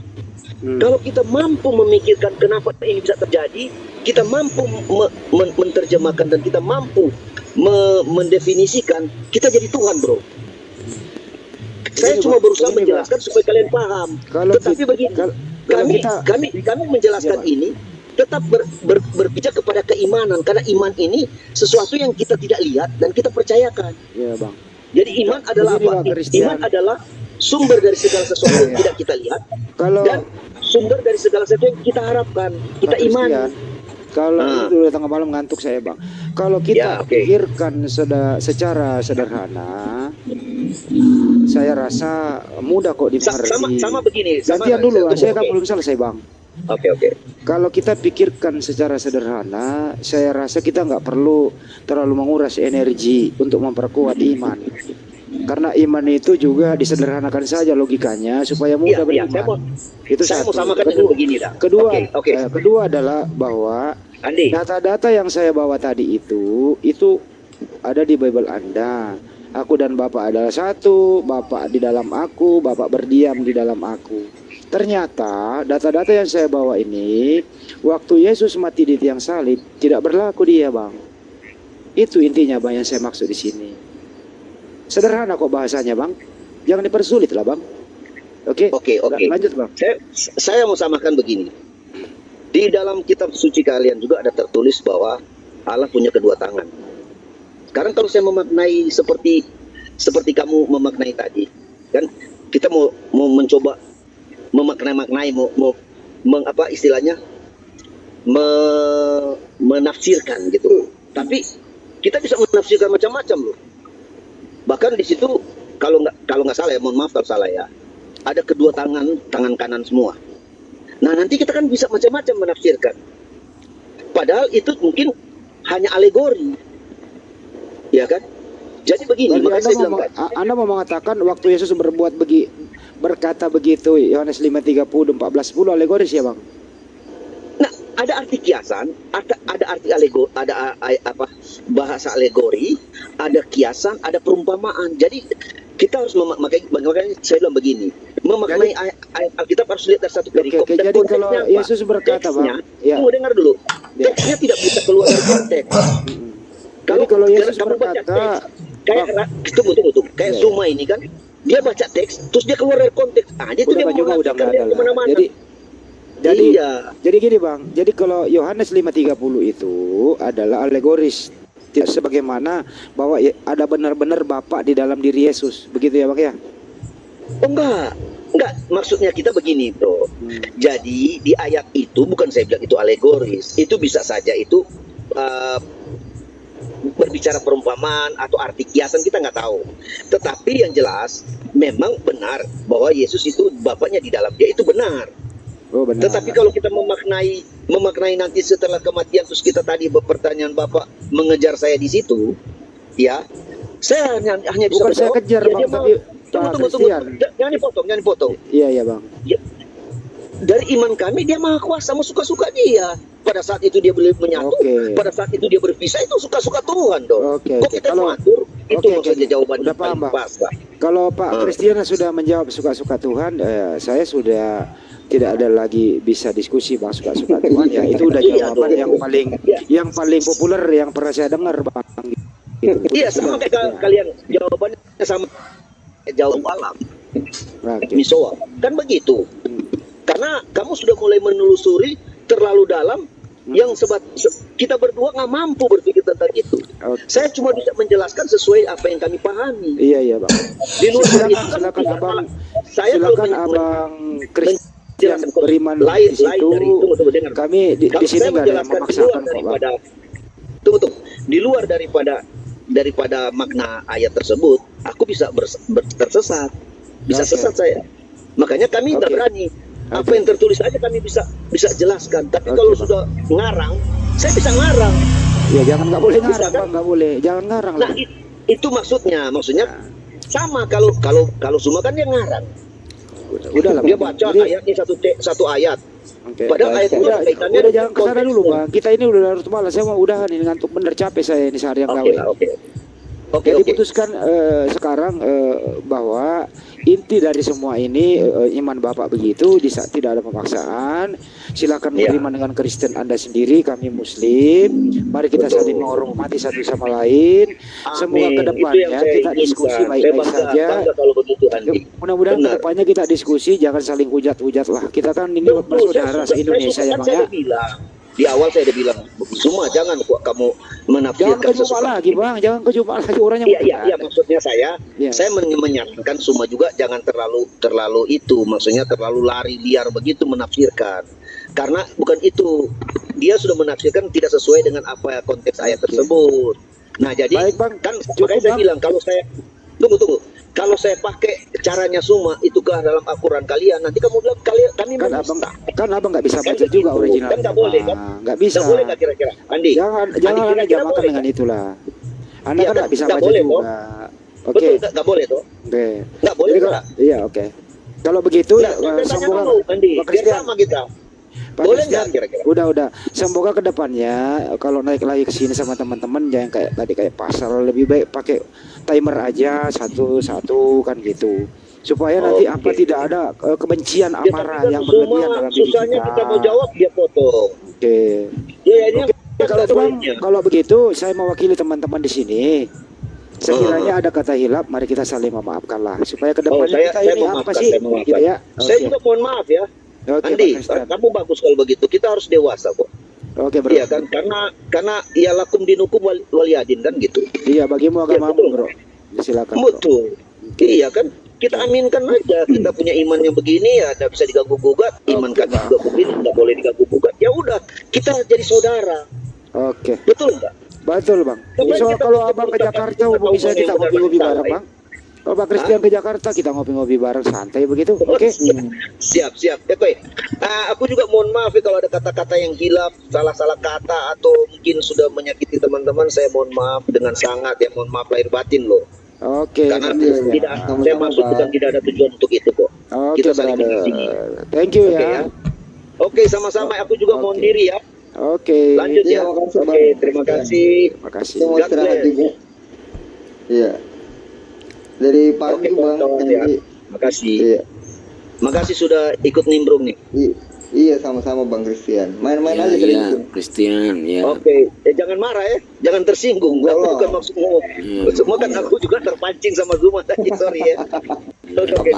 Kalau kita mampu memikirkan kenapa ini bisa terjadi, kita mampu menerjemahkan dan kita mampu mendefinisikan, kita jadi Tuhan, bro. Saya cuma berusaha menjelaskan supaya kalian paham. Tetapi begini, kami menjelaskan ini tetap berpijak kepada keimanan, karena iman ini sesuatu yang kita tidak lihat dan kita percayakan. Iya, Bang. Jadi iman adalah apa? Iman adalah sumber dari segala sesuatu yang tidak kita lihat, dan sumber dari segala sesuatu yang kita harapkan, kita imani. Kalau itu udah tengah malam ngantuk saya Bang. Kalau kita pikirkan secara sederhana, saya rasa mudah kok dimengerti. Sama begini. Gantian dulu, saya kan belum selesai Bang. Oke. Kalau kita pikirkan secara sederhana, saya rasa kita nggak perlu terlalu menguras energi untuk memperkuat iman. Karena iman itu juga disederhanakan saja logikanya supaya mudah beriman. Itu satu. Kedua adalah bahwa data-data yang saya bawa tadi itu ada di Bible Anda. Aku dan Bapak adalah satu, Bapak di dalam aku, Bapak berdiam di dalam aku. Ternyata data-data yang saya bawa ini, waktu Yesus mati di tiang salib tidak berlaku dia, Bang. Itu intinya Bang yang saya maksud di sini. Sederhana kok bahasanya Bang, jangan dipersulit lah Bang. Oke. Lanjut Bang. Saya mau samakan begini. Di dalam kitab suci kalian juga ada tertulis bahwa Allah punya kedua tangan. Sekarang kalau saya memaknai seperti kamu memaknai tadi, kan kita mau mencoba memaknai apa istilahnya menafsirkan gitu. Tapi kita bisa menafsirkan macam-macam loh. Bahkan di situ kalau nggak salah ya, mohon maaf kalau salah ya, ada kedua tangan kanan semua. Nah nanti kita kan bisa macam-macam menafsirkan. Padahal itu mungkin hanya alegori, ya kan? Jadi begini, makanya saya bilang kan, Anda mau mengatakan waktu Yesus berkata begitu, Yohanes 5:30, 14:10 alegoris ya Bang? nah ada arti kiasan, ada arti alegori, ada bahasa alegori, ada kiasan, ada perumpamaan. Jadi kita harus makanya saya bilang begini, memaknai ayat Alkitab harus lihat dari satu perikop. Oke, dan jadi kalau Yesus berkata Bang, tunggu dengar dulu, teksnya tidak bisa keluar dari konteks. Kalau Yesus kamu baca berkata, teks, tunggu, kayak Zuma ini kan, dia baca teks, terus dia keluar dari konteks. Dia tuh dia menafsirkan dia kemana-mana. Jadi gini Bang, jadi kalau Yohanes 5:30 itu adalah alegoris, tidak sebagaimana bahwa ada benar-benar Bapa di dalam diri Yesus, begitu ya Bang ya? Oh enggak, maksudnya kita begini bro. Jadi di ayat itu bukan saya bilang itu alegoris, itu bisa saja itu berbicara perumpamaan atau arti kiasan, kita nggak tahu. Tetapi yang jelas memang benar bahwa Yesus itu Bapaknya di dalam dia, itu benar. Oh, benar. Tetapi kalau kita memaknai nanti setelah kematian, terus kita tadi berpertanyaan Bapak mengejar saya di situ, ya saya hanya bisa bukan saya kejar ya, Bang, tapi tunggu, jangan dipotong. Iya Bang. Ya, dari iman kami dia maha kuasa, mau suka-suka dia. Pada saat itu dia boleh menyatu, pada saat itu dia berpisah, itu suka-suka Tuhan dong. Kok kita mengatur? Itu maksudnya jawaban udah paham, Bang. pas, Pak. Kalau Pak Christian sudah menjawab suka-suka Tuhan, saya sudah tidak ada lagi bisa diskusi Bang, suka-suka Tuhan ya. Itu udah jawaban yang paling populer yang pernah saya dengar Bang. Gitu. Iya, sama kayak kalian jawabannya sama jawab alam. Misoa. Kan begitu. Karena kamu sudah mulai menelusuri terlalu dalam yang kita berdua nggak mampu berpikir tentang itu. Saya cuma bisa menjelaskan sesuai apa yang kami pahami. Iya Bang. Di luar dari itu silakan Abang. Saya silakan Abang Christian beriman lain di situ. Kami di sini nggak ada yang memaksakan kok Bang. Tunggu. Di luar daripada makna ayat tersebut, aku bisa tersesat, bisa sesat saya. Makanya kami nggak berani. Apa yang tertulis aja kami bisa jelaskan. Tapi kalau sudah ngarang, saya bisa ngarang. Ya jangan, nggak boleh ngarang Bang, nggak boleh, jangan ngarang. Nah itu maksudnya sama kalau semua kan dia ngarang. Udahlah, dia baca ayatnya satu ayat. Padahal ayat itu kaitannya. Udah jangan kesana dulu Bang. Kita ini udah larut malam. Saya mau udahan ini, ngantuk bener, capek saya ini sehari yang gawe. Jadi putuskan sekarang bahwa inti dari semua ini iman Bapak begitu, tidak ada pemaksaan. Silakan beriman dengan Kristen Anda sendiri, kami Muslim. Mari kita saling menghormati satu sama lain. Semoga kedepannya kita diskusi baik-baik saja. Mudah-mudahan kedepannya kita diskusi, jangan saling hujat-hujat lah. Kita kan ini bersaudara se-Indonesia ya Bang ya. Di awal saya udah bilang, semua jangan kamu menafsirkan sesuatu. Jangan kejumpa lagi Bang, jangan kejumpa lagi orangnya. Iya, maksudnya saya menyarankan semua juga jangan terlalu itu, maksudnya terlalu lari liar begitu menafsirkan. Karena bukan itu, dia sudah menafsirkan tidak sesuai dengan apa konteks ayat tersebut. Nah jadi baik, Bang. Kan makanya saya bilang kalau saya tunggu. Kalau saya pakai caranya semua itu ke dalam Al-Quran kalian, nanti kamu bilang kami menista. Kan abang nggak bisa baca juga original. Kan nggak boleh kan? Nggak bisa. Nggak boleh nggak kira-kira, Andi? Jangan Anda jamakan dengan itulah. Anda kan nggak bisa baca juga. Oke. Nggak boleh toh? Oke. Nggak boleh nggak? Iya oke. Kalau begitu, semoga biar sama kita. Boleh nggak kira-kira? Udah. Semoga kedepannya kalau naik lagi ke sini sama teman-teman jangan kayak tadi kayak pasar, lebih baik pakai timer aja satu-satu kan gitu. Supaya nanti tidak ada kebencian amarah yang berlebihan dalam diri kita mau jawab dia potong. Oke. Kalau begitu saya mewakili teman-teman di sini. Sekiranya ada kata hilap, mari kita saling memaafkan lah supaya kedepannya kita ini apa sih gitu ya. Saya juga mohon maaf ya. Andi, kamu bagus kalau begitu. Kita harus dewasa kok. Oke bro. Iya kan, karena ya lakum dinukum waliyadin kan gitu. Iya, bagimu agamamu bro. Silakan. Betul. Iya kan. kita aminkan aja. Kita punya iman yang begini ya, tidak bisa diganggu gugat. Iman kami juga begini, tidak boleh diganggu gugat. Ya udah, kita jadi saudara. Oke. Betul nggak? Betul bang. So kalau abang ke Jakarta bisa kita ngopi-ngopi bareng bang. Kalau Pak Christian ke Jakarta kita ngopi-ngopi bareng santai begitu. Oke. Siap. Aku juga mohon maaf ya kalau ada kata-kata yang hilaf, salah-salah kata atau mungkin sudah menyakiti teman-teman. Saya mohon maaf dengan sangat ya, mohon maaf lahir batin loh. Oke. Karena tidak, saya maksud bukan tidak ada tujuan untuk itu kok. Oke, kita saling mengasihi. Thank you ya. Oke, sama-sama. Aku juga mohon diri ya. Oke. Lanjut ya. Oke, terima kasih. Terima kasih. Mau istirahat juga. Iya. Dari pagi bang. Ya. Makasih. Iya. Makasih sudah ikut nimbrung nih. Iya sama-sama Bang Christian. Main-main aja Iya, Christian, ya. Oke, jangan marah ya, jangan tersinggung. Aku bukan maksud ngomong. Semua kan aku juga terpancing sama Zuma tadi, sorry ya. Oke.